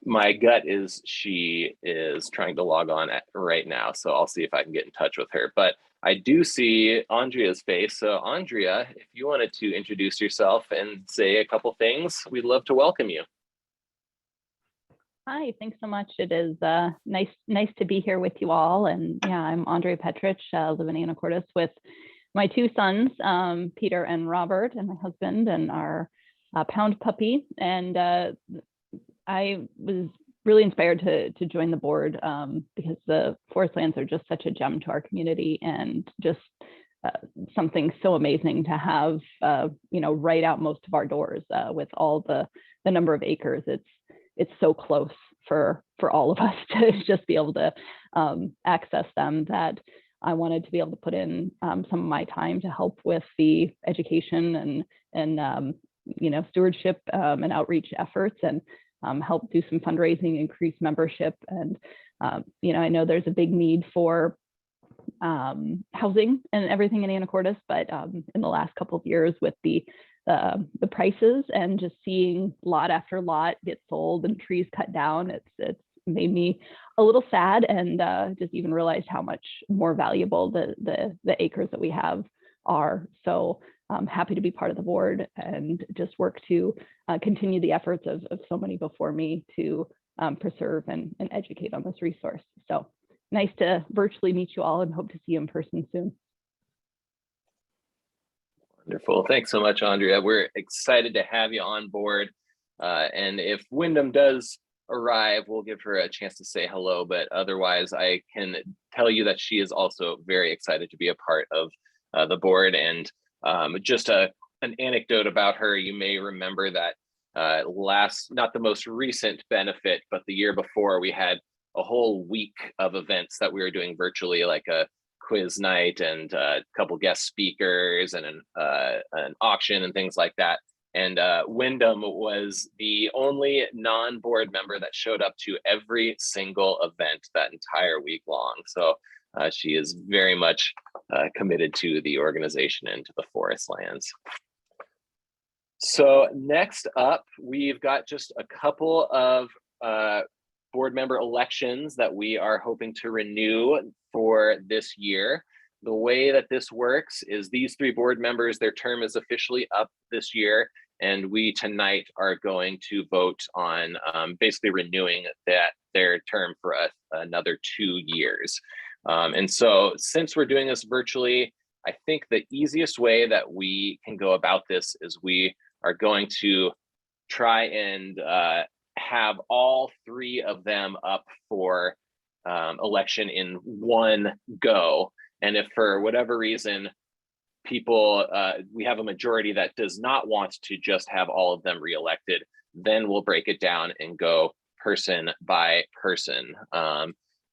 My gut is she is trying to log on right now, so I'll see if I can get in touch with her. But I do see Andrea's face. So Andrea, if you wanted to introduce yourself and say a couple things, we'd love to welcome you. Hi, thanks so much. It is nice to be here with you all. And yeah, I'm Andrea Petrich, live in Anacortes with my two sons, Peter and Robert, and my husband and our pound puppy. And I was really inspired to join the board because the forest lands are just such a gem to our community, and just something so amazing to have, right out most of our doors with all the number of acres. It's so close for all of us to just be able to access them, that I wanted to be able to put in some of my time to help with the education and stewardship and outreach efforts, and help do some fundraising, increase membership. And I know there's a big need for housing and everything in Anacortes, but in the last couple of years with the prices and just seeing lot after lot get sold and trees cut down, it's made me a little sad, and just even realized how much more valuable the acres that we have are. So I'm happy to be part of the board and just work to continue the efforts of so many before me to preserve and educate on this resource. So nice to virtually meet you all, and hope to see you in person soon. Wonderful. Thanks so much, Andrea. We're excited to have you on board. And if Wyndham does arrive, we'll give her a chance to say hello, but otherwise I can tell you that she is also very excited to be a part of the board. And just an anecdote about her, you may remember that not the most recent benefit, but the year before, we had a whole week of events that we were doing virtually, like a quiz night and a couple guest speakers and an auction and things like that. And Wyndham was the only non-board member that showed up to every single event that entire week long. So she is very much committed to the organization and to the forest lands. So next up, we've got just a couple of board member elections that we are hoping to renew for this year. The way that this works is these 3 board members, their term is officially up this year, and we tonight are going to vote on basically renewing their term for another 2 years. And so since we're doing this virtually, I think the easiest way that we can go about this is we are going to try and have all 3 of them up for election in one go. And if for whatever reason people, we have a majority that does not want to just have all of them reelected, then we'll break it down and go person by person.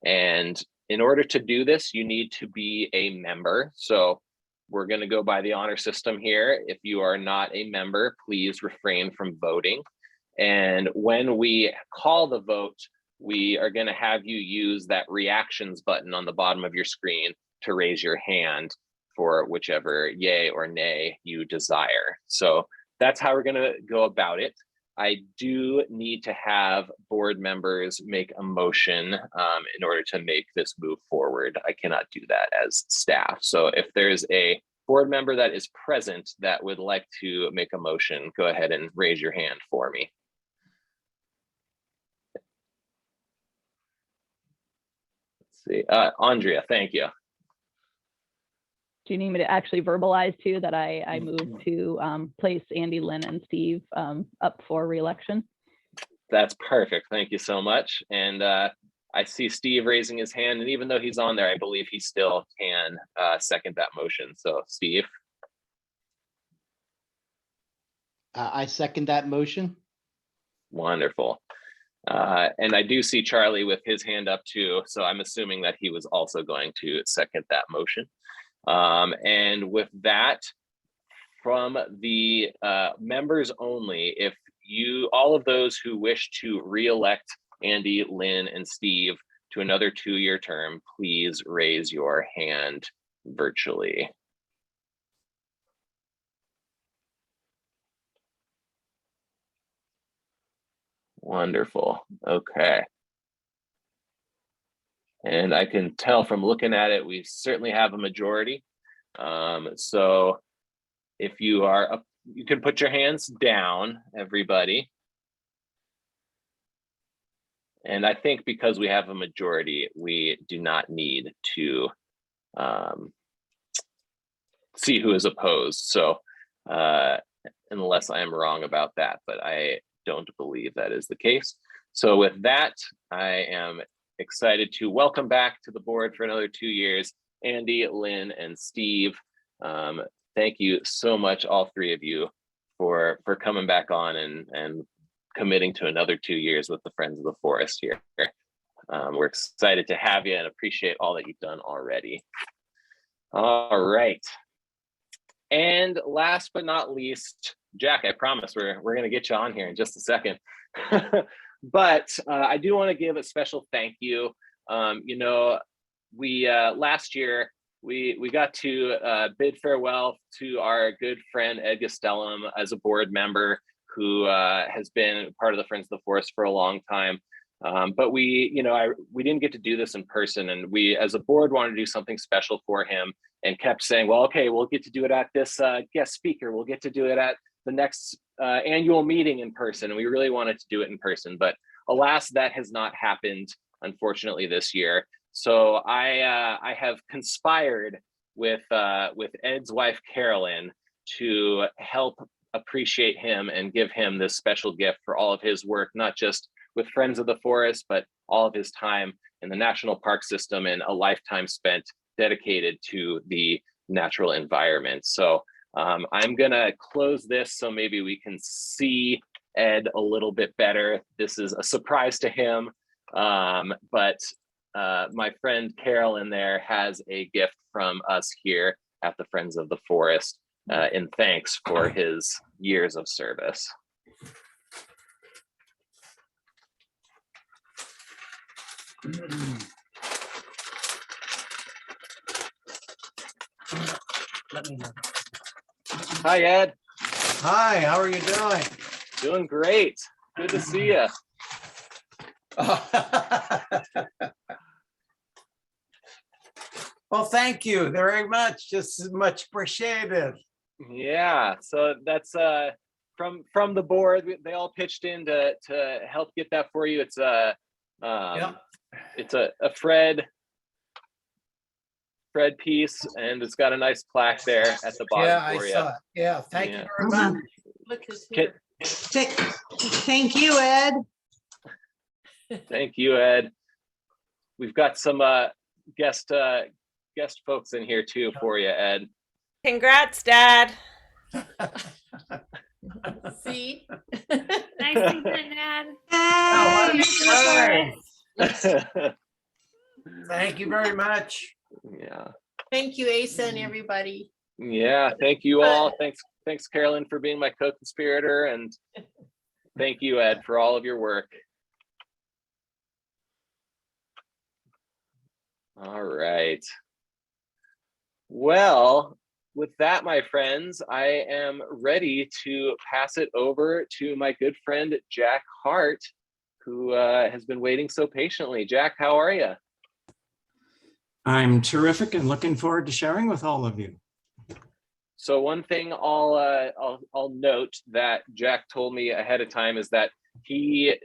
And in order to do this, you need to be a member. So we're going to go by the honor system here. If you are not a member, please refrain from voting. And when we call the vote, we are going to have you use that reactions button on the bottom of your screen to raise your hand for whichever yay or nay you desire. So that's how we're going to go about it. I do need to have board members make a motion in order to make this move forward. I cannot do that as staff. So if there's a board member that is present that would like to make a motion, go ahead and raise your hand for me. Let's see, Andrea, thank you. Do you need me to actually verbalize too that I moved to place Andy, Lynn, and Steve up for re-election? That's perfect. Thank you so much. And I see Steve raising his hand, and even though he's on there, I believe he still can second that motion. So Steve. I second that motion. Wonderful. And I do see Charlie with his hand up too. So I'm assuming that he was also going to second that motion. And with that, from the members only, if all of those who wish to re-elect Andy, Lynn, and Steve to another 2-year term, please raise your hand virtually. Wonderful. Okay. And I can tell from looking at it, we certainly have a majority. So if you are up, you can put your hands down, everybody. And I think because we have a majority, we do not need to see who is opposed. So unless I am wrong about that, but I don't believe that is the case. So with that, I am excited to welcome back to the board for another 2 years, Andy, Lynn, and Steve. Thank you so much, all 3 of you, for coming back on and committing to another 2 years with the Friends of the Forest here. We're excited to have you and appreciate all that you've done already. All right. And last but not least, Jack, I promise we're going to get you on here in just a second. But I do want to give a special thank you. You know, we last year, we got to bid farewell to our good friend Ed Gastelum as a board member who has been part of the Friends of the Forest for a long time. But we didn't get to do this in person, and we as a board wanted to do something special for him and kept saying, well, okay, we'll get to do it at this guest speaker. We'll get to do it at the next annual meeting in person. And we really wanted to do it in person, but alas, that has not happened, unfortunately, this year. So I have conspired with Ed's wife, Carolyn, to help appreciate him and give him this special gift for all of his work, not just with Friends of the Forest, but all of his time in the national park system and a lifetime spent dedicated to the natural environment. So I'm gonna close this so maybe we can see Ed a little bit better. This is a surprise to him, but my friend Carol in there has a gift from us here at the Friends of the Forest in thanks for his years of service. Hi, Ed. Hi, how are you doing? Doing great. Good to see you. Well, thank you very much. Just much appreciated. Yeah, so that's from the board. They all pitched in to help get that for you. It's it's a Fred piece, and it's got a nice plaque there at the bottom Yeah, for I you. saw it. Yeah, thank you Yeah. very much. Look who's Can- here. Thank you, Ed. Thank you, Ed. We've got some guest folks in here too for you, Ed. Congrats, Dad. See? Nice to meet Dad. Hi. Thank you very much. Yeah. Thank you, Asa and everybody. Yeah, thank you all. Thanks, Carolyn, for being my co-conspirator, and thank you, Ed, for all of your work. All right. Well, with that, my friends, I am ready to pass it over to my good friend, Jack Hart, who has been waiting so patiently. Jack, how are you? I'm terrific and looking forward to sharing with all of you. So one thing I'll note that Jack told me ahead of time is that he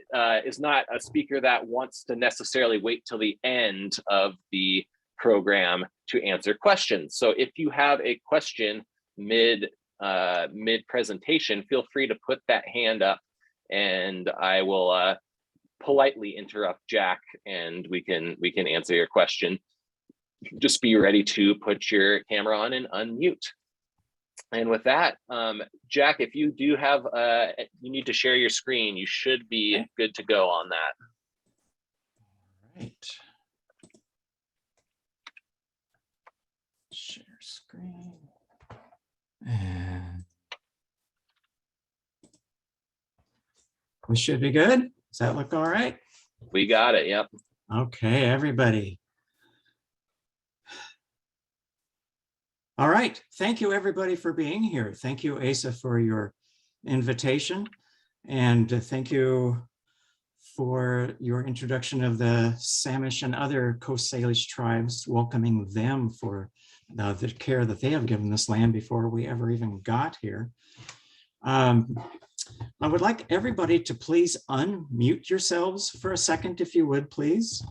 is not a speaker that wants to necessarily wait till the end of the program to answer questions. So if you have a question mid presentation, feel free to put that hand up, and I will politely interrupt Jack, and we can answer your question. Just be ready to put your camera on and unmute. And with that, Jack, if you do have, you need to share your screen, you should be good to go on that. All right. Share screen. And we should be good. Does that look all right? We got it, yep. Okay, everybody. All right, thank you everybody for being here. Thank you, Asa, for your invitation. And thank you for your introduction of the Samish and other Coast Salish tribes, welcoming them for the care that they have given this land before we ever even got here. I would like everybody to please unmute yourselves for a second, if you would, please.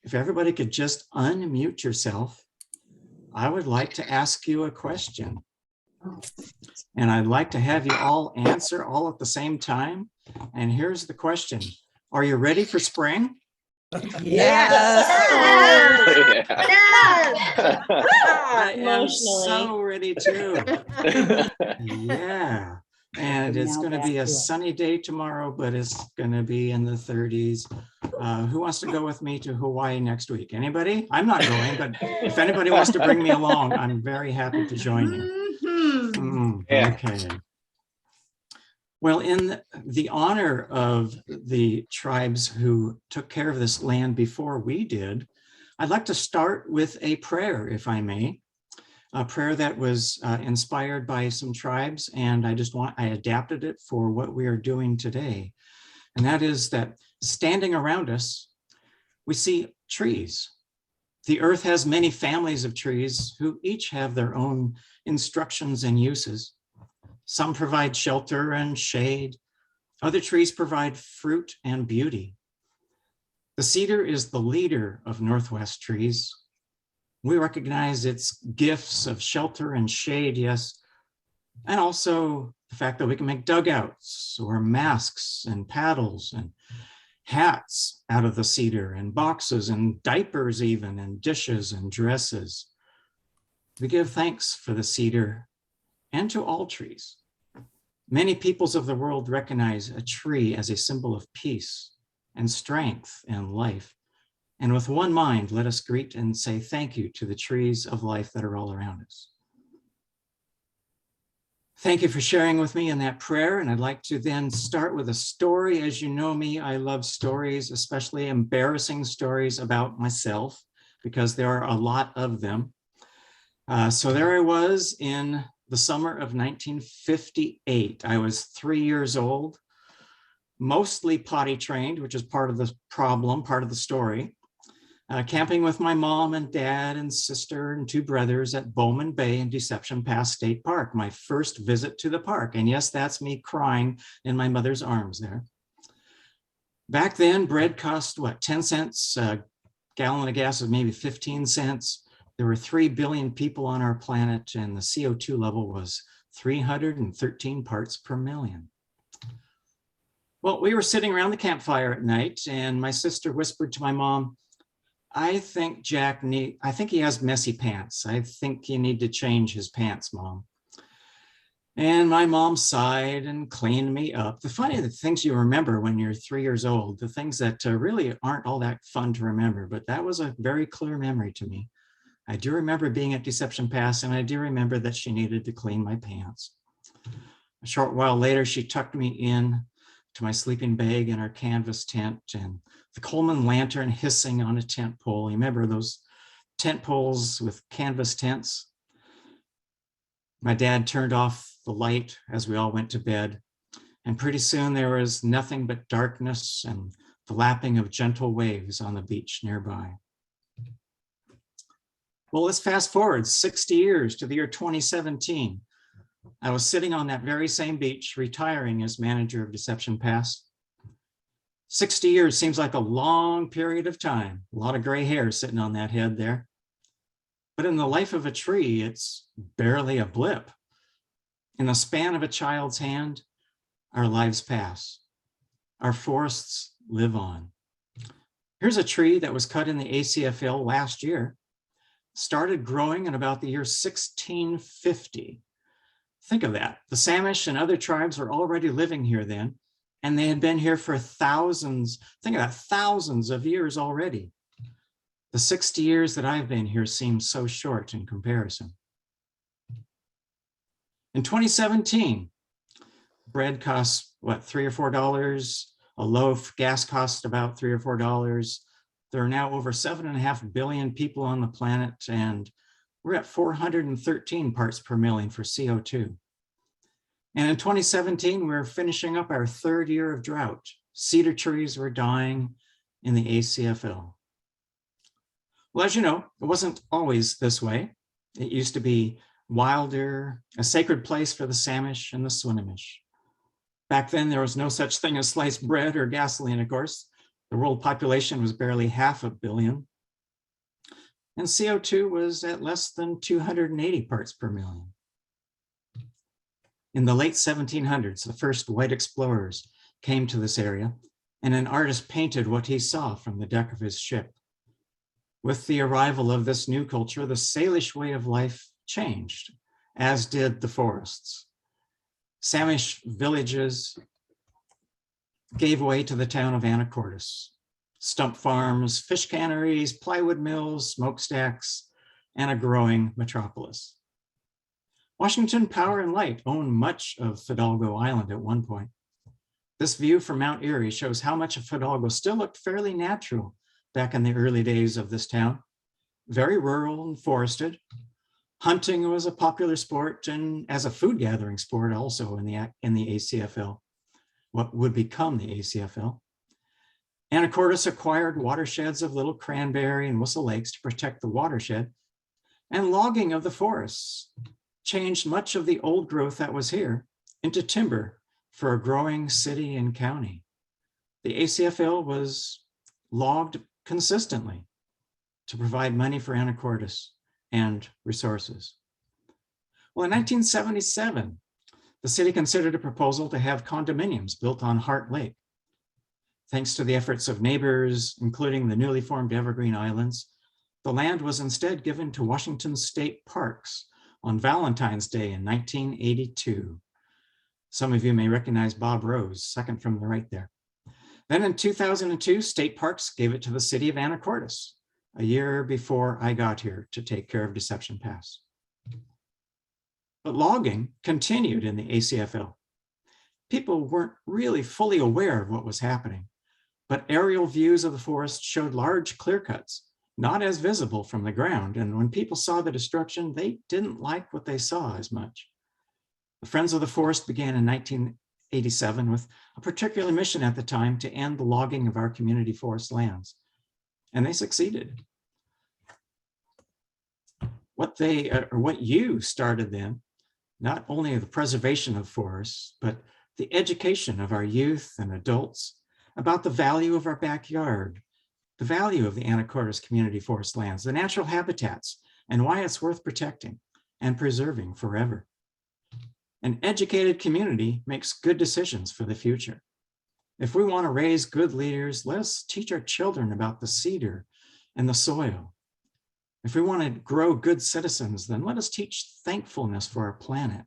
If everybody could just unmute yourself. I would like to ask you a question, and I'd like to have you all answer all at the same time. And here's the question. Are you ready for spring? Yes. I am so ready too. Yeah. And it's going to be a sunny day tomorrow, but it's going to be in the 30s. Who wants to go with me to Hawaii next week? Anybody? I'm not going, but if anybody wants to bring me along, I'm very happy to join you. Okay. Well, in the honor of the tribes who took care of this land before we did, I'd like to start with a prayer, if I may. A prayer that was inspired by some tribes, and I adapted it for what we are doing today. And that is that standing around us, we see trees. The earth has many families of trees who each have their own instructions and uses. Some provide shelter and shade. Other trees provide fruit and beauty. The cedar is the leader of Northwest trees. We recognize its gifts of shelter and shade, yes, and also the fact that we can make dugouts or masks and paddles and hats out of the cedar and boxes and diapers even and dishes and dresses. We give thanks for the cedar and to all trees. Many peoples of the world recognize a tree as a symbol of peace and strength and life. And with one mind, let us greet and say thank you to the trees of life that are all around us. Thank you for sharing with me in that prayer. And I'd like to then start with a story. As you know me, I love stories, especially embarrassing stories about myself, because there are a lot of them. So there I was in the summer of 1958. I was 3 years old, mostly potty trained, which is part of the problem, part of the story. Camping with my mom and dad and sister and 2 brothers at Bowman Bay in Deception Pass State Park, my first visit to the park. And yes, that's me crying in my mother's arms there. Back then, bread cost, what, 10 cents? A gallon of gas was maybe 15 cents. There were 3 billion people on our planet, and the CO2 level was 313 parts per million. Well, we were sitting around the campfire at night, and my sister whispered to my mom, I think he has messy pants. I think you need to change his pants, Mom. And my mom sighed and cleaned me up. The things you remember when you're 3 years old, the things that really aren't all that fun to remember, but that was a very clear memory to me. I do remember being at Deception Pass, and I do remember that she needed to clean my pants. A short while later, she tucked me in to my sleeping bag in our canvas tent, and the Coleman lantern hissing on a tent pole. You remember those tent poles with canvas tents? My dad turned off the light as we all went to bed, and pretty soon there was nothing but darkness and the lapping of gentle waves on the beach nearby. Well, let's fast forward 60 years to the year 2017. I was sitting on that very same beach, retiring as manager of Deception Pass. 60 years seems like a long period of time. A lot of gray hair sitting on that head there. But in the life of a tree, it's barely a blip. In the span of a child's hand, our lives pass. Our forests live on. Here's a tree that was cut in the ACFL last year. Started growing in about the year 1650. Think of that. The Samish and other tribes were already living here then, and they had been here for thousands, think of that, thousands of years already. The 60 years that I've been here seem so short in comparison. In 2017, bread costs, what, $3 or $4? A loaf, gas costs about $3 or $4. There are now over 7.5 billion people on the planet, and we're at 413 parts per million for CO2. And in 2017, we're finishing up our 3rd year of drought. Cedar trees were dying in the ACFL. Well, as you know, it wasn't always this way. It used to be wilder, a sacred place for the Samish and the Swinomish. Back then, there was no such thing as sliced bread or gasoline, of course. The world population was barely 500 million. And CO2 was at less than 280 parts per million. In the late 1700s, the first white explorers came to this area, and an artist painted what he saw from the deck of his ship. With the arrival of this new culture, the Salish way of life changed, as did the forests. Samish villages gave way to the town of Anacortes. Stump farms, fish canneries, plywood mills, smokestacks, and a growing metropolis. Washington Power and Light owned much of Fidalgo Island at one point. This view from Mount Erie shows how much of Fidalgo still looked fairly natural back in the early days of this town. Very rural and forested. Hunting was a popular sport, and as a food gathering sport also in the ACFL, what would become the ACFL. Anacortes acquired watersheds of Little Cranberry and Whistle Lakes to protect the watershed, and logging of the forests changed much of the old growth that was here into timber for a growing city and county. The ACFL was logged consistently to provide money for Anacortes and resources. Well, in 1977, the city considered a proposal to have condominiums built on Heart Lake. Thanks to the efforts of neighbors, including the newly formed Evergreen Islands, the land was instead given to Washington State Parks on Valentine's Day in 1982. Some of you may recognize Bob Rose, second from the right there. Then in 2002, State Parks gave it to the city of Anacortes, a year before I got here to take care of Deception Pass. But logging continued in the ACFL. People weren't really fully aware of what was happening, but aerial views of the forest showed large clear cuts, not as visible from the ground. And when people saw the destruction, they didn't like what they saw as much. The Friends of the Forest began in 1987 with a particular mission at the time to end the logging of our community forest lands. And they succeeded. What you started then, not only the preservation of forests, but the education of our youth and adults about the value of our backyard, the value of the Anacortes community forest lands, the natural habitats, and why it's worth protecting and preserving forever. An educated community makes good decisions for the future. If we want to raise good leaders, let us teach our children about the cedar and the soil. If we want to grow good citizens, then let us teach thankfulness for our planet.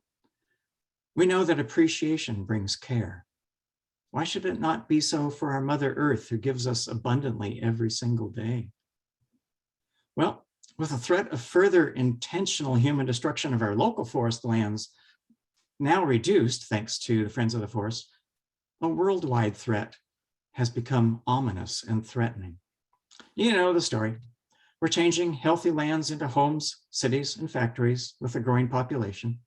We know that appreciation brings care. Why should it not be so for our Mother Earth, who gives us abundantly every single day? Well, with the threat of further intentional human destruction of our local forest lands now reduced, thanks to the Friends of the Forest, a worldwide threat has become ominous and threatening. You know the story. We're changing healthy lands into homes, cities, and factories with a growing population.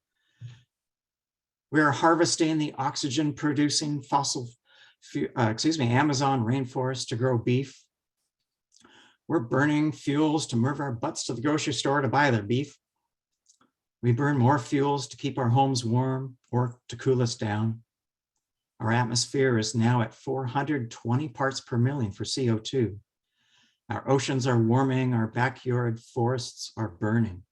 We are harvesting the oxygen-producing Amazon rainforest to grow beef. We're burning fuels to move our butts to the grocery store to buy their beef. We burn more fuels to keep our homes warm or to cool us down. Our atmosphere is now at 420 parts per million for CO2. Our oceans are warming, our backyard forests are burning.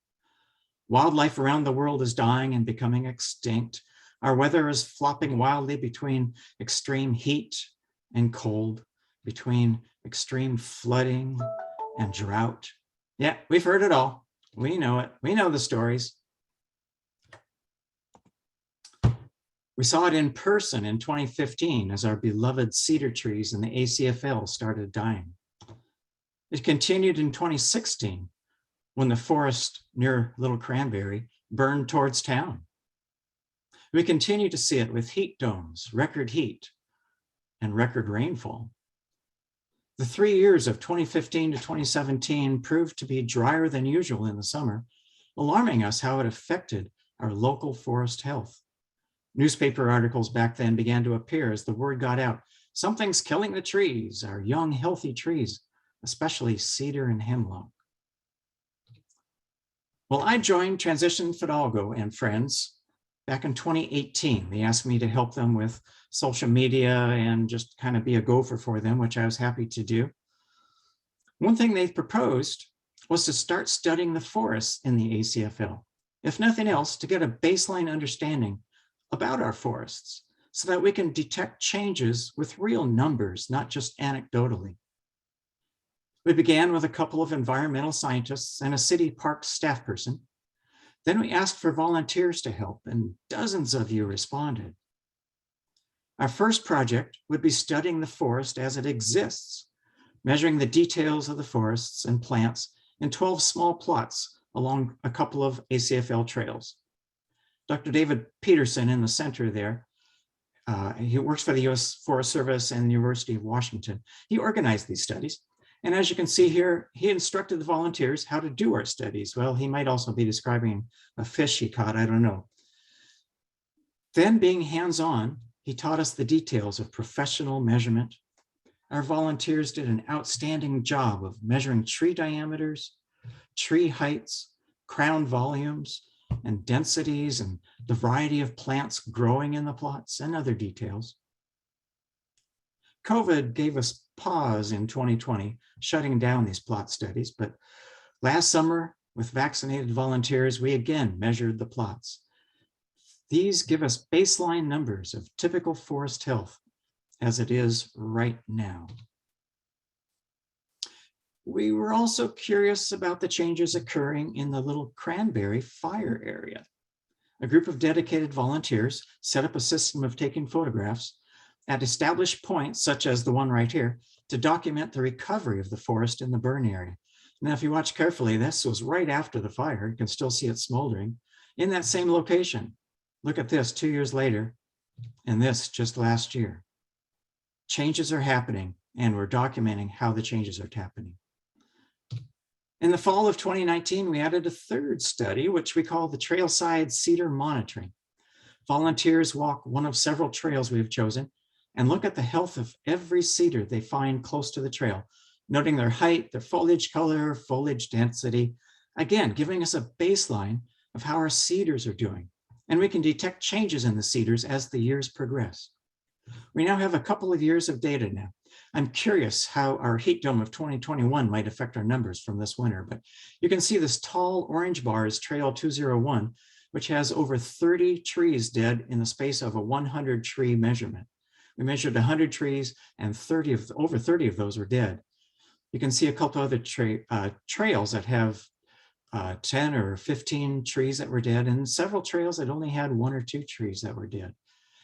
Wildlife around the world is dying and becoming extinct. Our weather is flopping wildly between extreme heat and cold, between extreme flooding and drought. Yeah, we've heard it all. We know it. We know the stories. We saw it in person in 2015 as our beloved cedar trees in the ACFL started dying. It continued in 2016 when the forest near Little Cranberry burned towards town. We continue to see it with heat domes, record heat, and record rainfall. The 3 years of 2015 to 2017 proved to be drier than usual in the summer, alarming us how it affected our local forest health. Newspaper articles back then began to appear as the word got out. Something's killing the trees, our young, healthy trees, especially cedar and hemlock. Well, I joined Transition Fidalgo and Friends back in 2018. They asked me to help them with social media and just kind of be a gopher for them, which I was happy to do. One thing they proposed was to start studying the forests in the ACFL, if nothing else, to get a baseline understanding about our forests so that we can detect changes with real numbers, not just anecdotally. We began with a couple of environmental scientists and a city park staff person. Then we asked for volunteers to help, and dozens of you responded. Our first project would be studying the forest as it exists, measuring the details of the forests and plants in 12 small plots along a couple of ACFL trails. Dr. David Peterson in the center there, he works for the U.S. Forest Service and the University of Washington. He organized these studies. And as you can see here, he instructed the volunteers how to do our studies. Well, he might also be describing a fish he caught, I don't know. Then, being hands-on, he taught us the details of professional measurement. Our volunteers did an outstanding job of measuring tree diameters, tree heights, crown volumes, and densities, and the variety of plants growing in the plots, and other details. COVID gave us pause in 2020, shutting down these plot studies, but last summer, with vaccinated volunteers, we again measured the plots. These give us baseline numbers of typical forest health as it is right now. We were also curious about the changes occurring in the Little Cranberry fire area. A group of dedicated volunteers set up a system of taking photographs at established points, such as the one right here, to document the recovery of the forest in the burn area. Now, if you watch carefully, this was right after the fire. You can still see it smoldering in that same location. Look at this 2 years later, and this just last year. Changes are happening, and we're documenting how the changes are happening. In the fall of 2019, we added a third study, which we call the Trailside Cedar Monitoring. Volunteers walk one of several trails we've chosen and look at the health of every cedar they find close to the trail, noting their height, their foliage color, foliage density, again, giving us a baseline of how our cedars are doing. And we can detect changes in the cedars as the years progress. We now have a couple of years of data now. I'm curious how our heat dome of 2021 might affect our numbers from this winter, but you can see this tall orange bar is Trail 201, which has over 30 trees dead in the space of a 100 tree measurement. We measured 100 trees and over 30 of those were dead. You can see a couple other trails that have 10 or 15 trees that were dead, and several trails that only had 1 or 2 trees that were dead.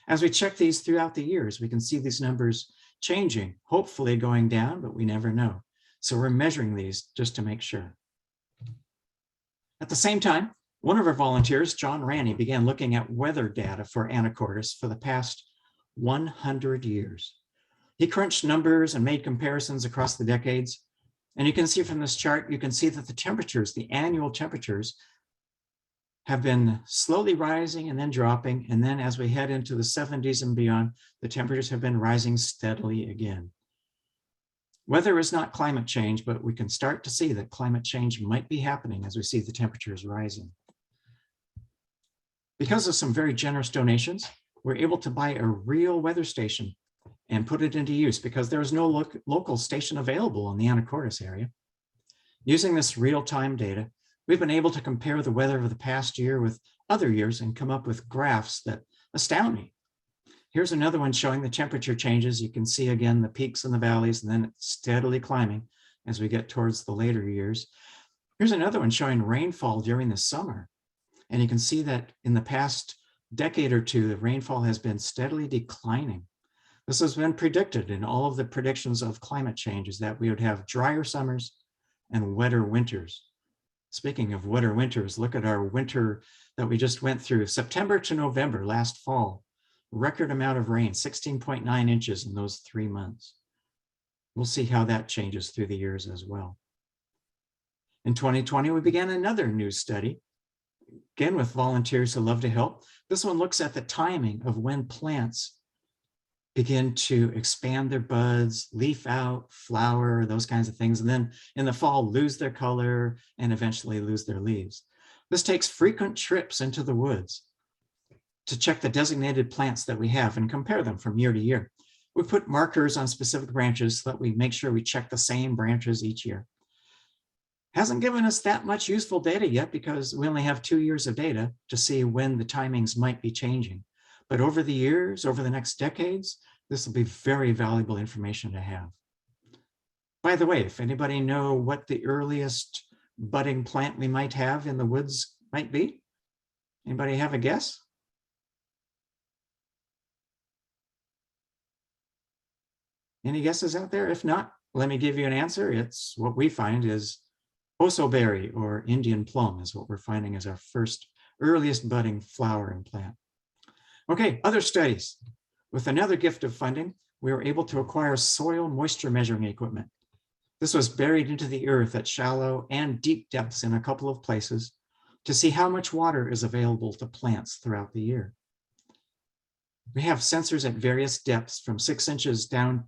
As we check these throughout the years, we can see these numbers changing, hopefully going down, but we never know. So we're measuring these just to make sure. At the same time, one of our volunteers, John Ranney, began looking at weather data for anacortes for the past 100 years. He crunched numbers and made comparisons across the decades. And you can see from this chart, you can see that the temperatures, the annual temperatures, have been slowly rising and then dropping. And then as we head into the 70s and beyond, the temperatures have been rising steadily again. Weather is not climate change, but we can start to see that climate change might be happening as we see the temperatures rising. Because of some very generous donations, we're able to buy a real weather station and put it into use because there is no local station available in the Anacortes area. Using this real-time data, we've been able to compare the weather of the past year with other years and come up with graphs that astound me. Here's another one showing the temperature changes. You can see again the peaks and the valleys, and then it's steadily climbing as we get towards the later years. Here's another one showing rainfall during the summer. And you can see that in the past decade or two, the rainfall has been steadily declining. This has been predicted in all of the predictions of climate change, is that we would have drier summers and wetter winters. Speaking of wetter winters, look at our winter that we just went through, September to November last fall. Record amount of rain, 16.9 inches in those 3 months. We'll see how that changes through the years as well. In 2020, we began another new study, again with volunteers who love to help. This one looks at the timing of when plants begin to expand their buds, leaf out, flower, those kinds of things, and then in the fall lose their color and eventually lose their leaves. This takes frequent trips into the woods to check the designated plants that we have and compare them from year to year. We put markers on specific branches so that we make sure we check the same branches each year. Hasn't given us that much useful data yet because we only have 2 years of data to see when the timings might be changing. But over the years, over the next decades, this will be very valuable information to have. By the way, if anybody know what the earliest budding plant we might have in the woods might be, anybody have a guess? Any guesses out there? If not, let me give you an answer. It's what we find is osoberry or Indian plum is what we're finding as our first earliest budding flowering plant. Okay, other studies. With another gift of funding, we were able to acquire soil moisture measuring equipment. This was buried into the earth at shallow and deep depths in a couple of places to see how much water is available to plants throughout the year. We have sensors at various depths from 6 inches down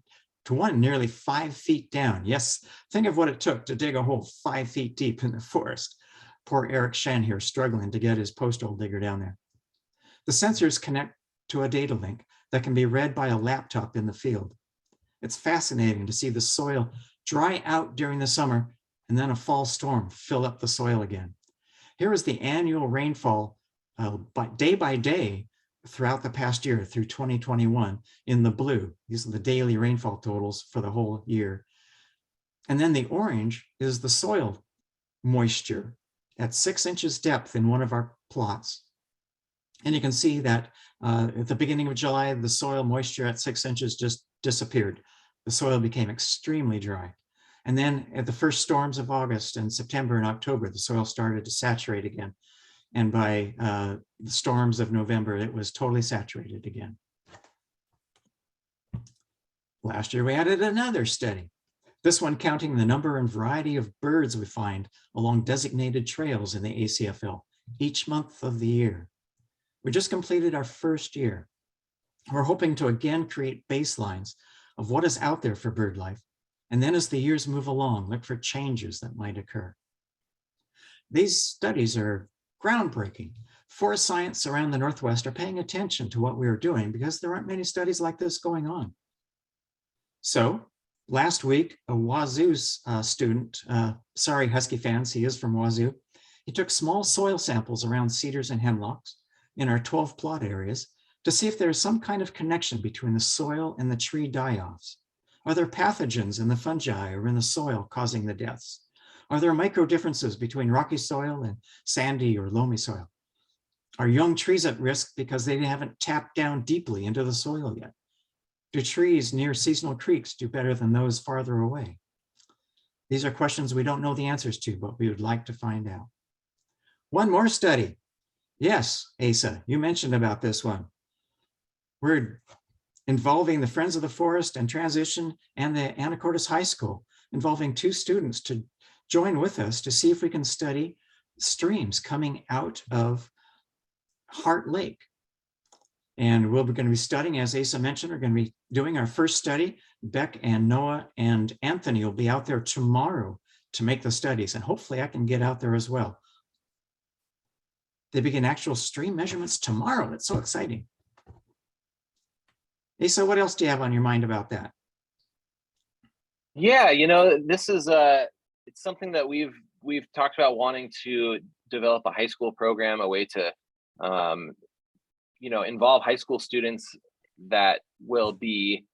to one nearly 5 feet down. Yes, think of what it took to dig a hole 5 feet deep in the forest. Poor Eric Shen here struggling to get his posthole digger down there. The sensors connect to a data link that can be read by a laptop in the field. It's fascinating to see the soil dry out during the summer and then a fall storm fill up the soil again. Here is the annual rainfall by day throughout the past year through 2021 in the blue. These are the daily rainfall totals for the whole year. And then the orange is the soil moisture at 6 inches depth in one of our plots. And you can see that at the beginning of July, the soil moisture at 6 inches just disappeared. The soil became extremely dry. And then at the first storms of August and September and October, the soil started to saturate again. And by the storms of November, it was totally saturated again. Last year, we added another study. This one counting the number and variety of birds we find along designated trails in the ACFL each month of the year. We just completed our first year. We're hoping to again create baselines of what is out there for bird life. And then as the years move along, look for changes that might occur. These studies are groundbreaking. Forest science around the Northwest are paying attention to what we are doing because there aren't many studies like this going on. So last week, a Wazoo student, sorry Husky fans, he is from Wazoo, he took small soil samples around cedars and hemlocks in our 12 plot areas to see if there is some kind of connection between the soil and the tree die-offs. Are there pathogens in the fungi or in the soil causing the deaths? Are there micro differences between rocky soil and sandy or loamy soil? Are young trees at risk because they haven't tapped down deeply into the soil yet? Do trees near seasonal creeks do better than those farther away? These are questions we don't know the answers to, but we would like to find out. One more study. Yes, Asa, you mentioned about this one. We're involving the Friends of the Forest and Transition and the Anacortes High School, involving 2 students to join with us to see if we can study streams coming out of Heart Lake. And we're going to be studying, as Asa mentioned, we're going to be doing our first study. Beck and Noah and Anthony will be out there tomorrow to make the studies, and hopefully I can get out there as well. They begin actual stream measurements tomorrow. It's so exciting. Asa, what else do you have on your mind about that? Yeah, this is it's something that we've talked about, wanting to develop a high school program, a way to involve high school students that will be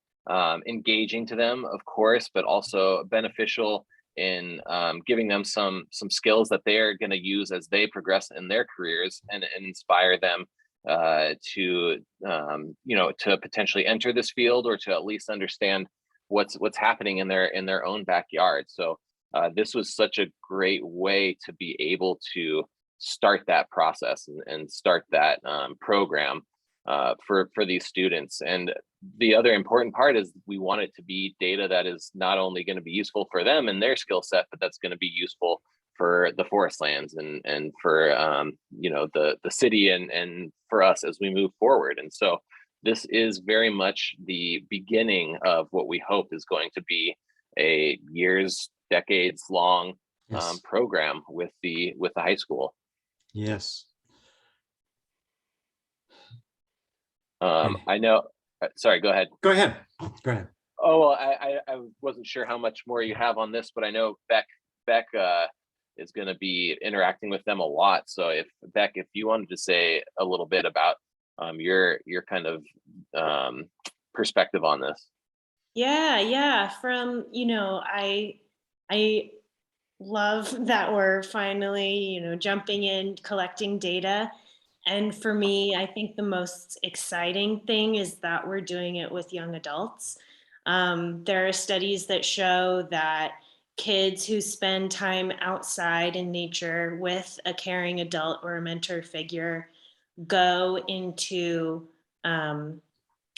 engaging to them, of course, but also beneficial in giving them some skills that they are going to use as they progress in their careers, and inspire them to potentially enter this field, or to at least understand what's happening in their own backyard. So this was such a great way to be able to start that process and start that program for these students. And the other important part is we want it to be data that is not only going to be useful for them and their skill set, but that's going to be useful for the forest lands and for the city and for us as we move forward. And so this is very much the beginning of what we hope is going to be a decades long Yes. program with the high school. Yes. I know. Sorry, go ahead. Go ahead. Go ahead. Oh, well, I wasn't sure how much more you have on this, but I know Beck is going to be interacting with them a lot. So if you wanted to say a little bit about your kind of perspective on this. Yeah. From, I love that we're finally, jumping in, collecting data. And for me, I think the most exciting thing is that we're doing it with young adults. There are studies that show that kids who spend time outside in nature with a caring adult or a mentor figure go into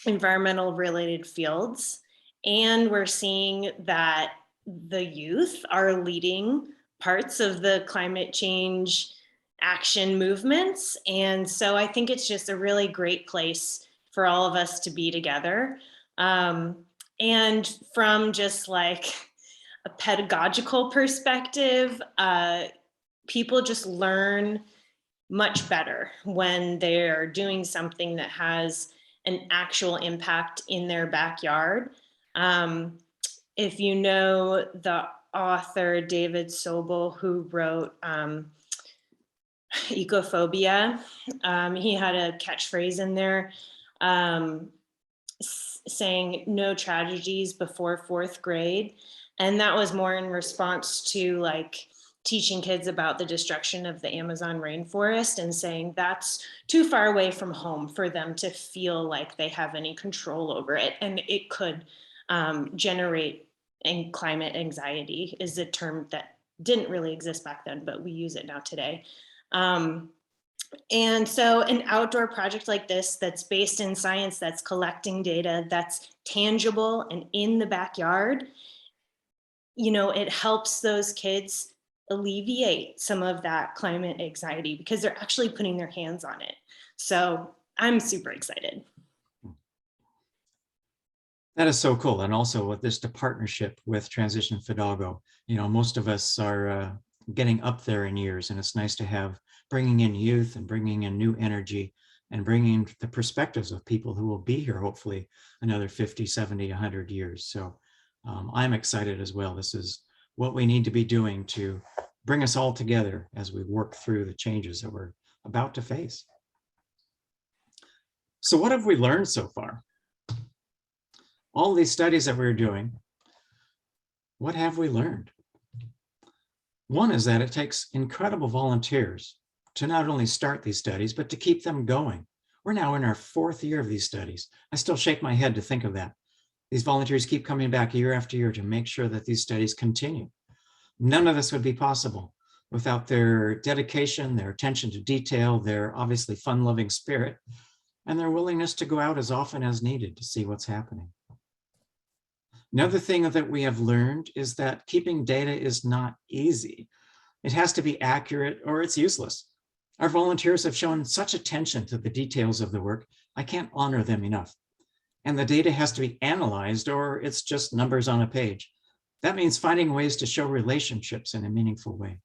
environmental related fields. And we're seeing that the youth are leading parts of the climate change action movements. And so I think it's just a really great place for all of us to be together. And from just like a pedagogical perspective, people just learn much better when they're doing something that has an actual impact in their backyard. If you know the author David Sobel, who wrote ecophobia. He had a catchphrase in there saying no tragedies before 4th grade. And that was more in response to like teaching kids about the destruction of the Amazon rainforest and saying that's too far away from home for them to feel like they have any control over it. And it could generate climate anxiety is a term that didn't really exist back then, but we use it now today. And so an outdoor project like this that's based in science, that's collecting data, that's tangible and in the backyard, you know, it helps those kids alleviate some of that climate anxiety because they're actually putting their hands on it. So I'm super excited. That is so cool. And also with this partnership with Transition Fidalgo, you know, most of us are getting up there in years, and it's nice to have bringing in youth and bringing in new energy and bringing the perspectives of people who will be here, hopefully another 50, 70, 100 years. So I'm excited as well. This is what we need to be doing to bring us all together as we work through the changes that we're about to face. So what have we learned so far? All these studies that we're doing, what have we learned? One is that it takes incredible volunteers to not only start these studies, but to keep them going. We're now in our 4th year of these studies. I still shake my head to think of that. These volunteers keep coming back year after year to make sure that these studies continue. None of this would be possible without their dedication, their attention to detail, their obviously fun-loving spirit, and their willingness to go out as often as needed to see what's happening. Another thing that we have learned is that keeping data is not easy. It has to be accurate or it's useless. Our volunteers have shown such attention to the details of the work, I can't honor them enough. And the data has to be analyzed or it's just numbers on a page. That means finding ways to show relationships in a meaningful way.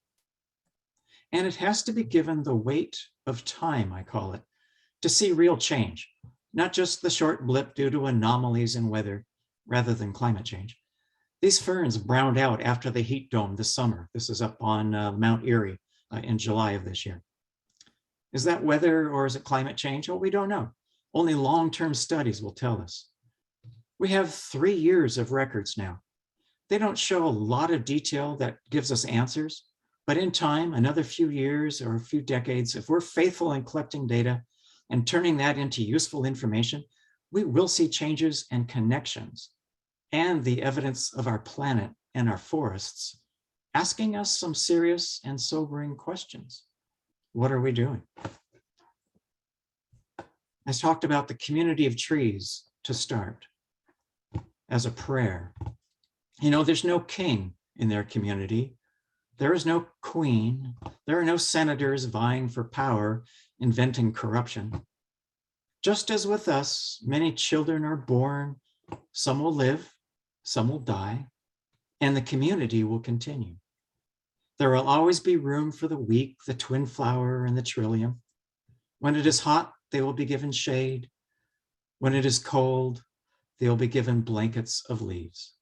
And it has to be given the weight of time, I call it, to see real change, not just the short blip due to anomalies in weather, rather than climate change. These ferns browned out after the heat dome this summer. This is up on Mount Erie in July of this year. Is that weather or is it climate change? Well, we don't know. Only long-term studies will tell us. We have 3 years of records now. They don't show a lot of detail that gives us answers, but in time, another few years or a few decades, if we're faithful in collecting data and turning that into useful information, we will see changes and connections and the evidence of our planet and our forests asking us some serious and sobering questions. What are we doing? I talked about the community of trees to start as a prayer. You know, there's no king in their community. There is no queen. There are no senators vying for power, inventing corruption. Just as with us, many children are born, some will live, some will die, and the community will continue. There will always be room for the weak, the twin flower, and the trillium. When it is hot, they will be given shade. When it is cold, they will be given blankets of leaves.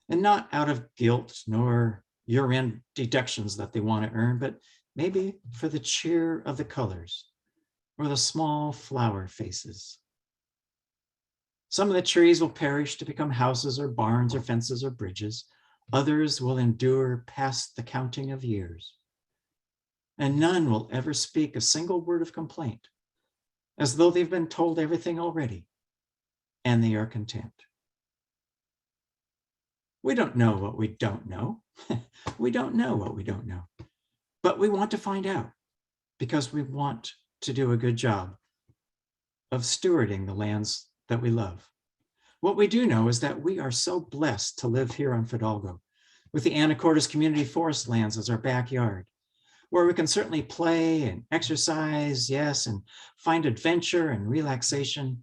And not out of guilt nor year-end deductions that they want to earn, but maybe for the cheer of the colors or the small flower faces. Some of the trees will perish to become houses or barns or fences or bridges. Others will endure past the counting of years. And none will ever speak a single word of complaint, as though they've been told everything already, and they are content. We don't know what we don't know. We don't know what we don't know, but we want to find out because we want to do a good job of stewarding the lands that we love. What we do know is that we are so blessed to live here on Fidalgo with the Anacortes Community Forest lands as our backyard, where we can certainly play and exercise, yes, and find adventure and relaxation,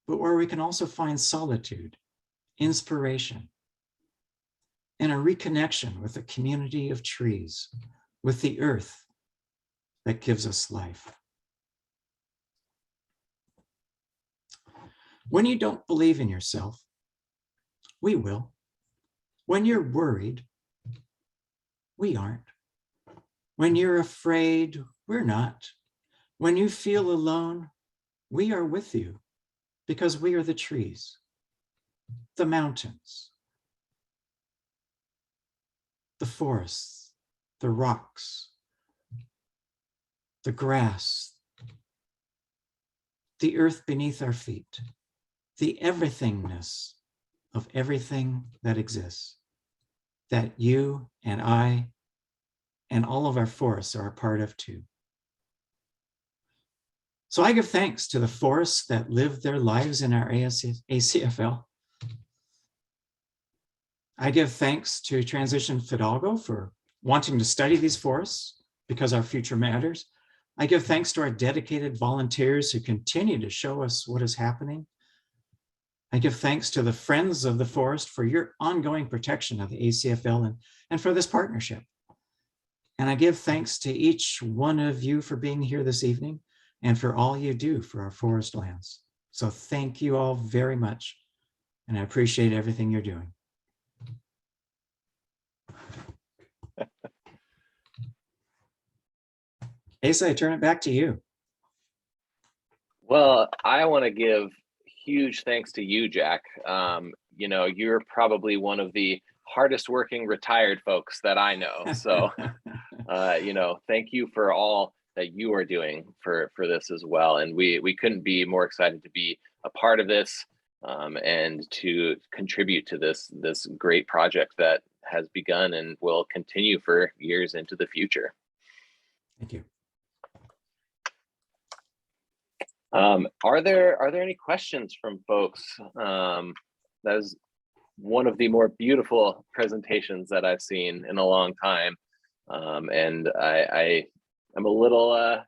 but where we can also find solitude, inspiration, and a reconnection with a community of trees, with the earth that gives us life. When you don't believe in yourself, we will. When you're worried, we aren't. When you're afraid, we're not. When you feel alone, we are with you because we are the trees, the mountains, the forests, the rocks, the grass, the earth beneath our feet, the everythingness of everything that exists, that you and I and all of our forests are a part of too. So I give thanks to the forests that live their lives in our ACFL. I give thanks to Transition Fidalgo for wanting to study these forests because our future matters. I give thanks to our dedicated volunteers who continue to show us what is happening. I give thanks to the Friends of the Forest for your ongoing protection of the ACFL and for this partnership. And I give thanks to each one of you for being here this evening and for all you do for our forest lands. So thank you all very much. And I appreciate everything you're doing. Asa, I turn it back to you. Well, I want to give huge thanks to you, Jack. You know, you're probably one of the hardest working retired folks that I know. So, you know, thank you for all that you are doing for this as well. And we couldn't be more excited to be a part of this and to contribute to this great project that has begun and will continue for years into the future. Thank you. Are there any questions from folks? That is one of the more beautiful presentations that I've seen in a long time. And I'm a little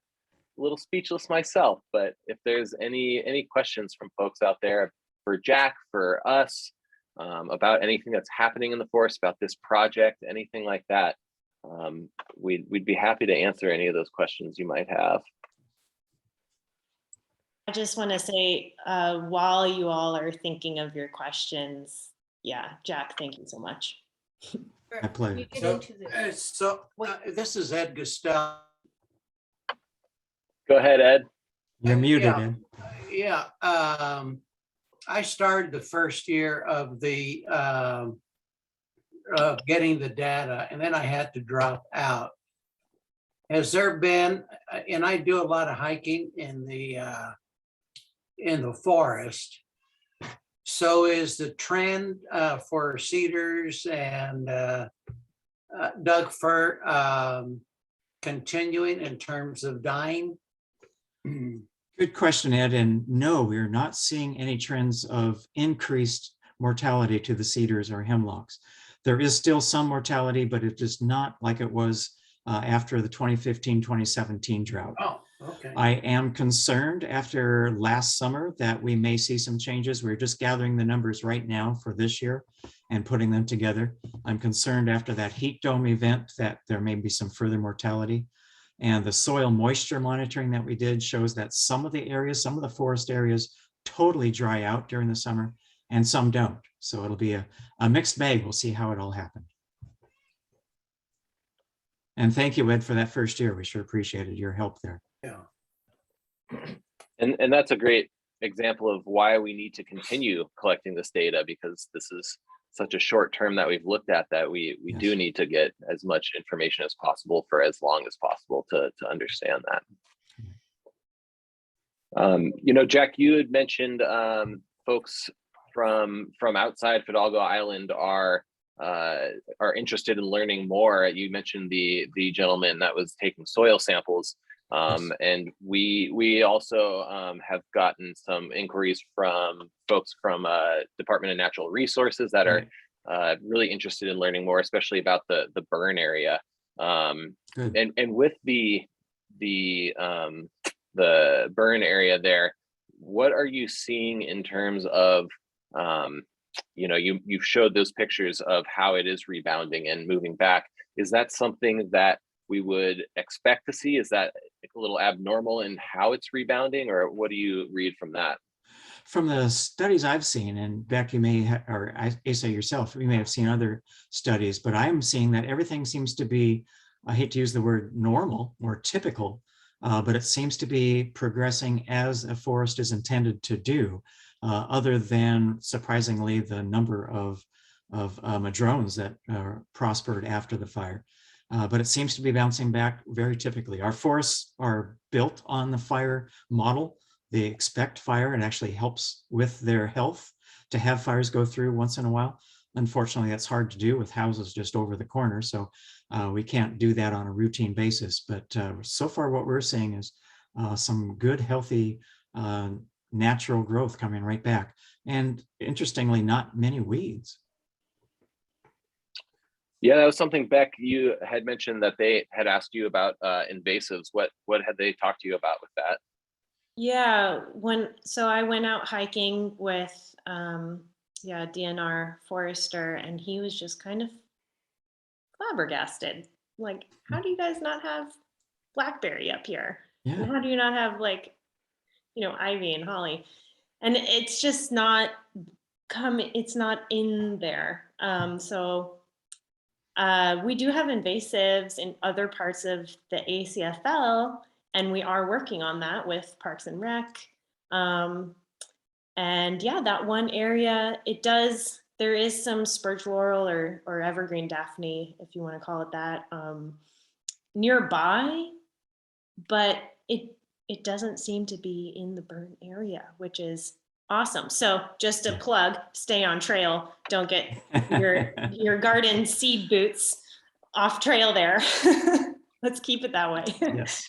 speechless myself, but if there's any questions from folks out there for Jack, for us, about anything that's happening in the forest, about this project, anything like that, we'd be happy to answer any of those questions you might have. I just want to say, while you all are thinking of your questions, yeah, Jack, thank you so much. My pleasure. This is Ed Gustav. Go ahead, Ed. You're muted, Yeah. Ed. Yeah, I started the first year of the getting the data, and then I had to drop out. Has there been, and I do a lot of hiking in the forest. So is the trend for cedars and Doug fir continuing in terms of dying? Good question, Ed. And no, we're not seeing any trends of increased mortality to the cedars or hemlocks. There is still some mortality, but it is not like it was after the 2015-2017 drought. Oh, okay. I am concerned after last summer that we may see some changes. We're just gathering the numbers right now for this year and putting them together. I'm concerned after that heat dome event that there may be some further mortality. And the soil moisture monitoring that we did shows that some of the areas, some of the forest areas totally dry out during the summer and some don't. So it'll be a mixed bag. We'll see how it all happened. And thank you, Ed, for that first year. We sure appreciated your help there. Yeah. And that's a great example of why we need to continue collecting this data, because this is such a short term that we've looked at that we Yes. do need to get as much information as possible for as long as possible to understand that. You know, Jack, you had mentioned folks from outside Fidalgo Island are interested in learning more. You mentioned the gentleman that was taking soil samples. Yes. And we also have gotten some inquiries from folks from Department of Natural Resources that are really interested in learning more, especially about the burn area. And with the burn area there, what are you seeing in terms of you know, you showed those pictures of how it is rebounding and moving back. Is that something that we would expect to see? Is that a little abnormal in how it's rebounding, or what do you read from that? From the studies I've seen, and Beck, you may, or Asa yourself, you may have seen other studies, but I'm seeing that everything seems to be I hate to use the word normal or typical, but it seems to be progressing as a forest is intended to do, other than surprisingly the number of madrones that prospered after the fire. But it seems to be bouncing back very typically. Our forests are built on the fire model. They expect fire and actually helps with their health to have fires go through once in a while. Unfortunately, that's hard to do with houses just over the corner. So we can't do that on a routine basis. But so far what we're seeing is some good, healthy, natural growth coming right back. And interestingly, not many weeds. Yeah, that was something, Beck, you had mentioned that they had asked you about invasives. What had they talked to you about with that? Yeah, so I went out hiking with DNR forester, and he was just kind of flabbergasted. Like, how do you guys not have blackberry up here? Yeah. And how do you not have, like, ivy and holly? And it's just not it's not in there. So we do have invasives in other parts of the ACFL, and we are working on that with Parks and Rec. And yeah, that one area, there is some spurge laurel or evergreen Daphne, if you want to call it that, nearby, but it doesn't seem to be in the burn area, which is awesome. So just a plug, stay on trail. Don't get your garden seed boots off trail there. Let's keep it that way. Yes.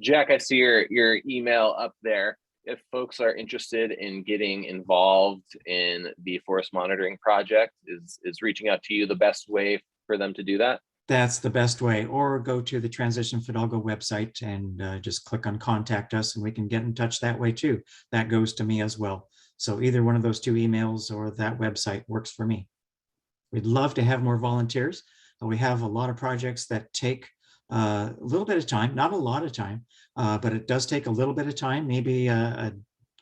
Jack, I see your email up there. If folks are interested in getting involved in the forest monitoring project, is reaching out to you the best way for them to do that? That's the best way, or go to the Transition Fidalgo website and just click on contact us, and we can get in touch that way too. That goes to me as well. So either one of those two emails or that website works for me. We'd love to have more volunteers. We have a lot of projects that take a little bit of time, not a lot of time, but it does take a little bit of time, maybe a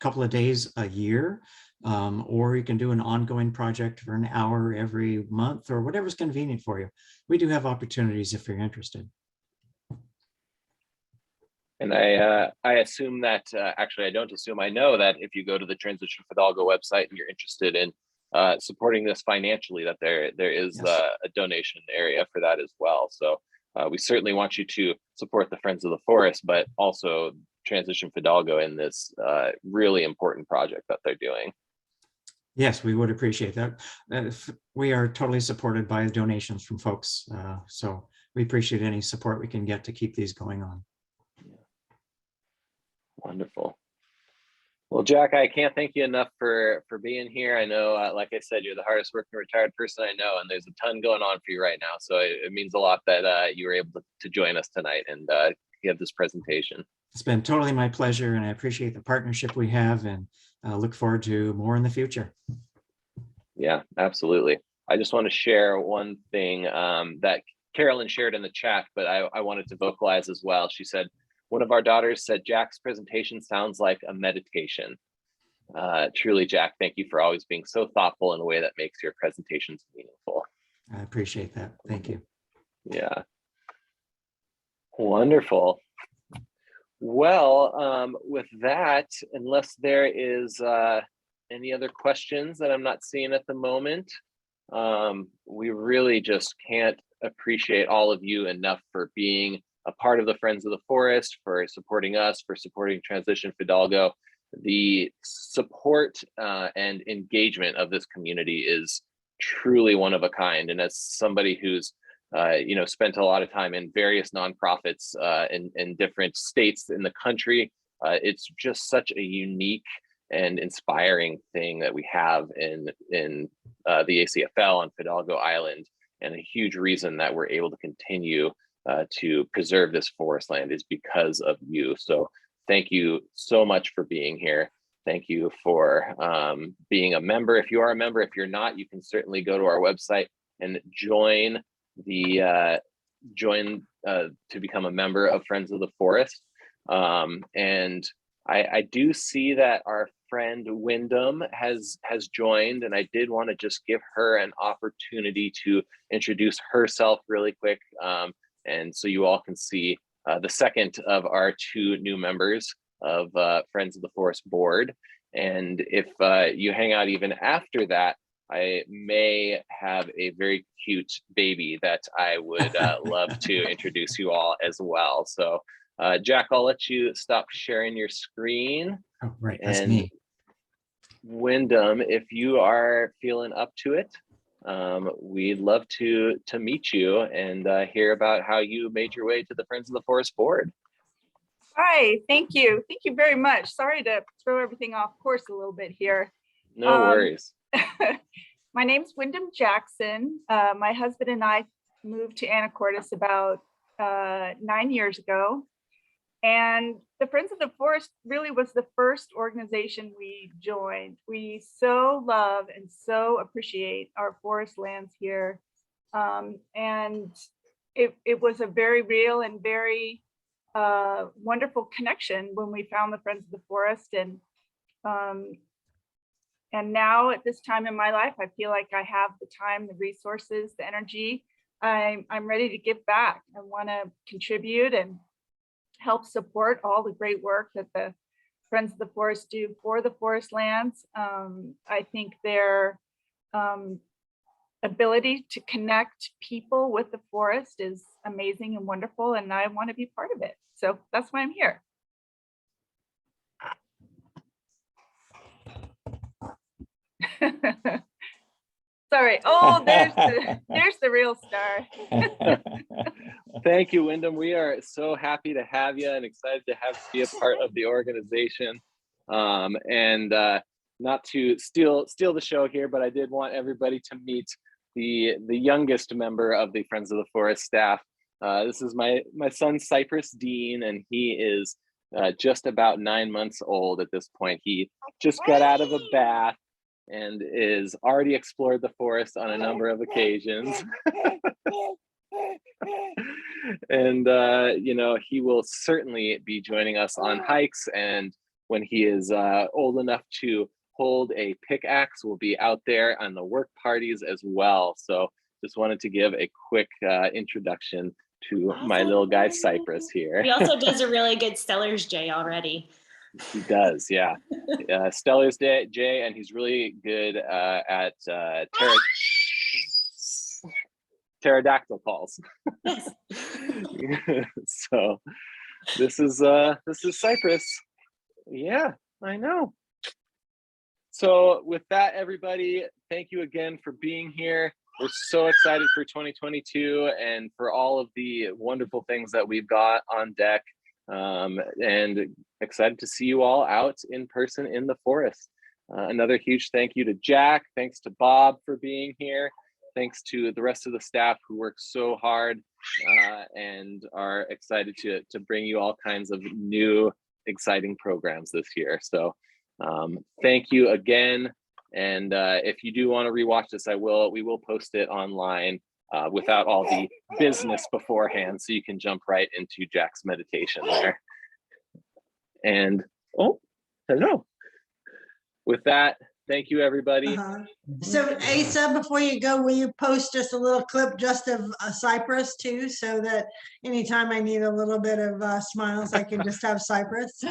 couple of days a year, or you can do an ongoing project for an hour every month or whatever's convenient for you. We do have opportunities if you're interested. And I assume that, actually, I don't assume, I know that if you go to the Transition Fidalgo website and you're interested in supporting this financially, that there is Yes. A donation area for that as well. So we certainly want you to support the Friends of the Forest, but also Transition Fidalgo in this really important project that they're doing. Yes, we would appreciate that. We are totally supported by donations from folks. So we appreciate any support we can get to keep these going on. Wonderful. Well, Jack, I can't thank you enough for being here. I know, like I said, you're the hardest working retired person I know, and there's a ton going on for you right now. So it means a lot that you were able to join us tonight and give this presentation. It's been totally my pleasure, and I appreciate the partnership we have, and look forward to more in the future. Yeah, absolutely. I just want to share one thing that Carolyn shared in the chat, but I wanted to vocalize as well. She said, one of our daughters said, Jack's presentation sounds like a meditation. Truly, Jack, thank you for always being so thoughtful in a way that makes your presentations meaningful. I appreciate that. Thank you. Yeah. Wonderful. Well, with that, unless there is any other questions that I'm not seeing at the moment, we really just can't appreciate all of you enough for being a part of the Friends of the Forest, for supporting us, for supporting Transition Fidalgo. The support and engagement of this community is truly one of a kind. And as somebody who's spent a lot of time in various nonprofits in different states in the country, it's just such a unique and inspiring thing that we have in the ACFL on Fidalgo Island, and a huge reason that we're able to continue to preserve this forest land is because of you. So thank you so much for being here. Thank you for being a member. If you are a member, if you're not, you can certainly go to our website and join to become a member of Friends of the Forest. And I do see that our friend Wyndham has joined, and I did want to just give her an opportunity to introduce herself really quick, and so you all can see the second of our 2 new members of Friends of the Forest board. And if you hang out even after that, I may have a very cute baby that I would love to introduce you all as well. So Jack, I'll let you stop sharing your screen. Oh, right, that's And me. Wyndham, if you are feeling up to it, we'd love to meet you and hear about how you made your way to the Friends of the Forest board. Hi, thank you. Thank you very much. Sorry to throw everything off course a little bit here. No worries. My name's Wyndham Jackson. My husband and I moved to Anacortes about 9 years ago. And the Friends of the Forest really was the first organization we joined. We so love and so appreciate our forest lands here. And it was a very real and very wonderful connection when we found the Friends of the Forest. And now at this time in my life, I feel like I have the time, the resources, the energy. I'm ready to give back. I want to contribute and help support all the great work that the Friends of the Forest do for the forest lands. I think their ability to connect people with the forest is amazing and wonderful, and I want to be part of it. So that's why I'm here. Sorry. Oh, there's the real star. Thank you, Wyndham. We are so happy to have you and excited to be a part of the organization. Not to steal the show here, but I did want everybody to meet the youngest member of the Friends of the Forest staff. This is my son, Cypress Dean, and he is just about 9 months old at this point. He just got out of a bath and is already explored the forest on a number of occasions. And you know, he will certainly be joining us on hikes, and when he is old enough to hold a pickaxe, we'll be out there on the work parties as well. So just wanted to give a quick introduction to my little guy Cypress here. He also does a really good Stellar's J already. He does, yeah. Stellar's J, and he's really good at pterodactyl calls. So this is Cypress. Yeah, I know. So with that, everybody, thank you again for being here. We're so excited for 2022 and for all of the wonderful things that we've got on deck, and excited to see you all out in person in the forest. Another huge thank you to Jack. Thanks to Bob for being here. Thanks to the rest of the staff who work so hard and are excited to bring you all kinds of new, exciting programs this year. So thank you again. And if you do want to rewatch this, we will post it online without all the business beforehand, so you can jump right into Jack's meditation there. And oh, hello. With that, thank you, everybody. So Asa, before you go, will you post just a little clip just of Cypress too, so that anytime I need a little bit of smiles, I can just have Cypress?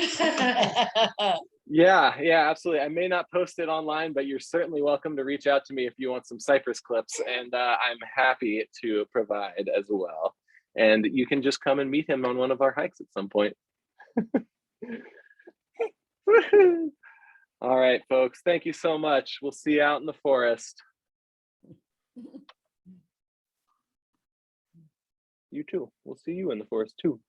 Yeah, absolutely. I may not post it online, but you're certainly welcome to reach out to me if you want some Cypress clips, and I'm happy to provide as well. And you can just come and meet him on one of our hikes at some point. All right, folks, thank you so much. We'll see you out in the forest. You too. We'll see you in the forest too.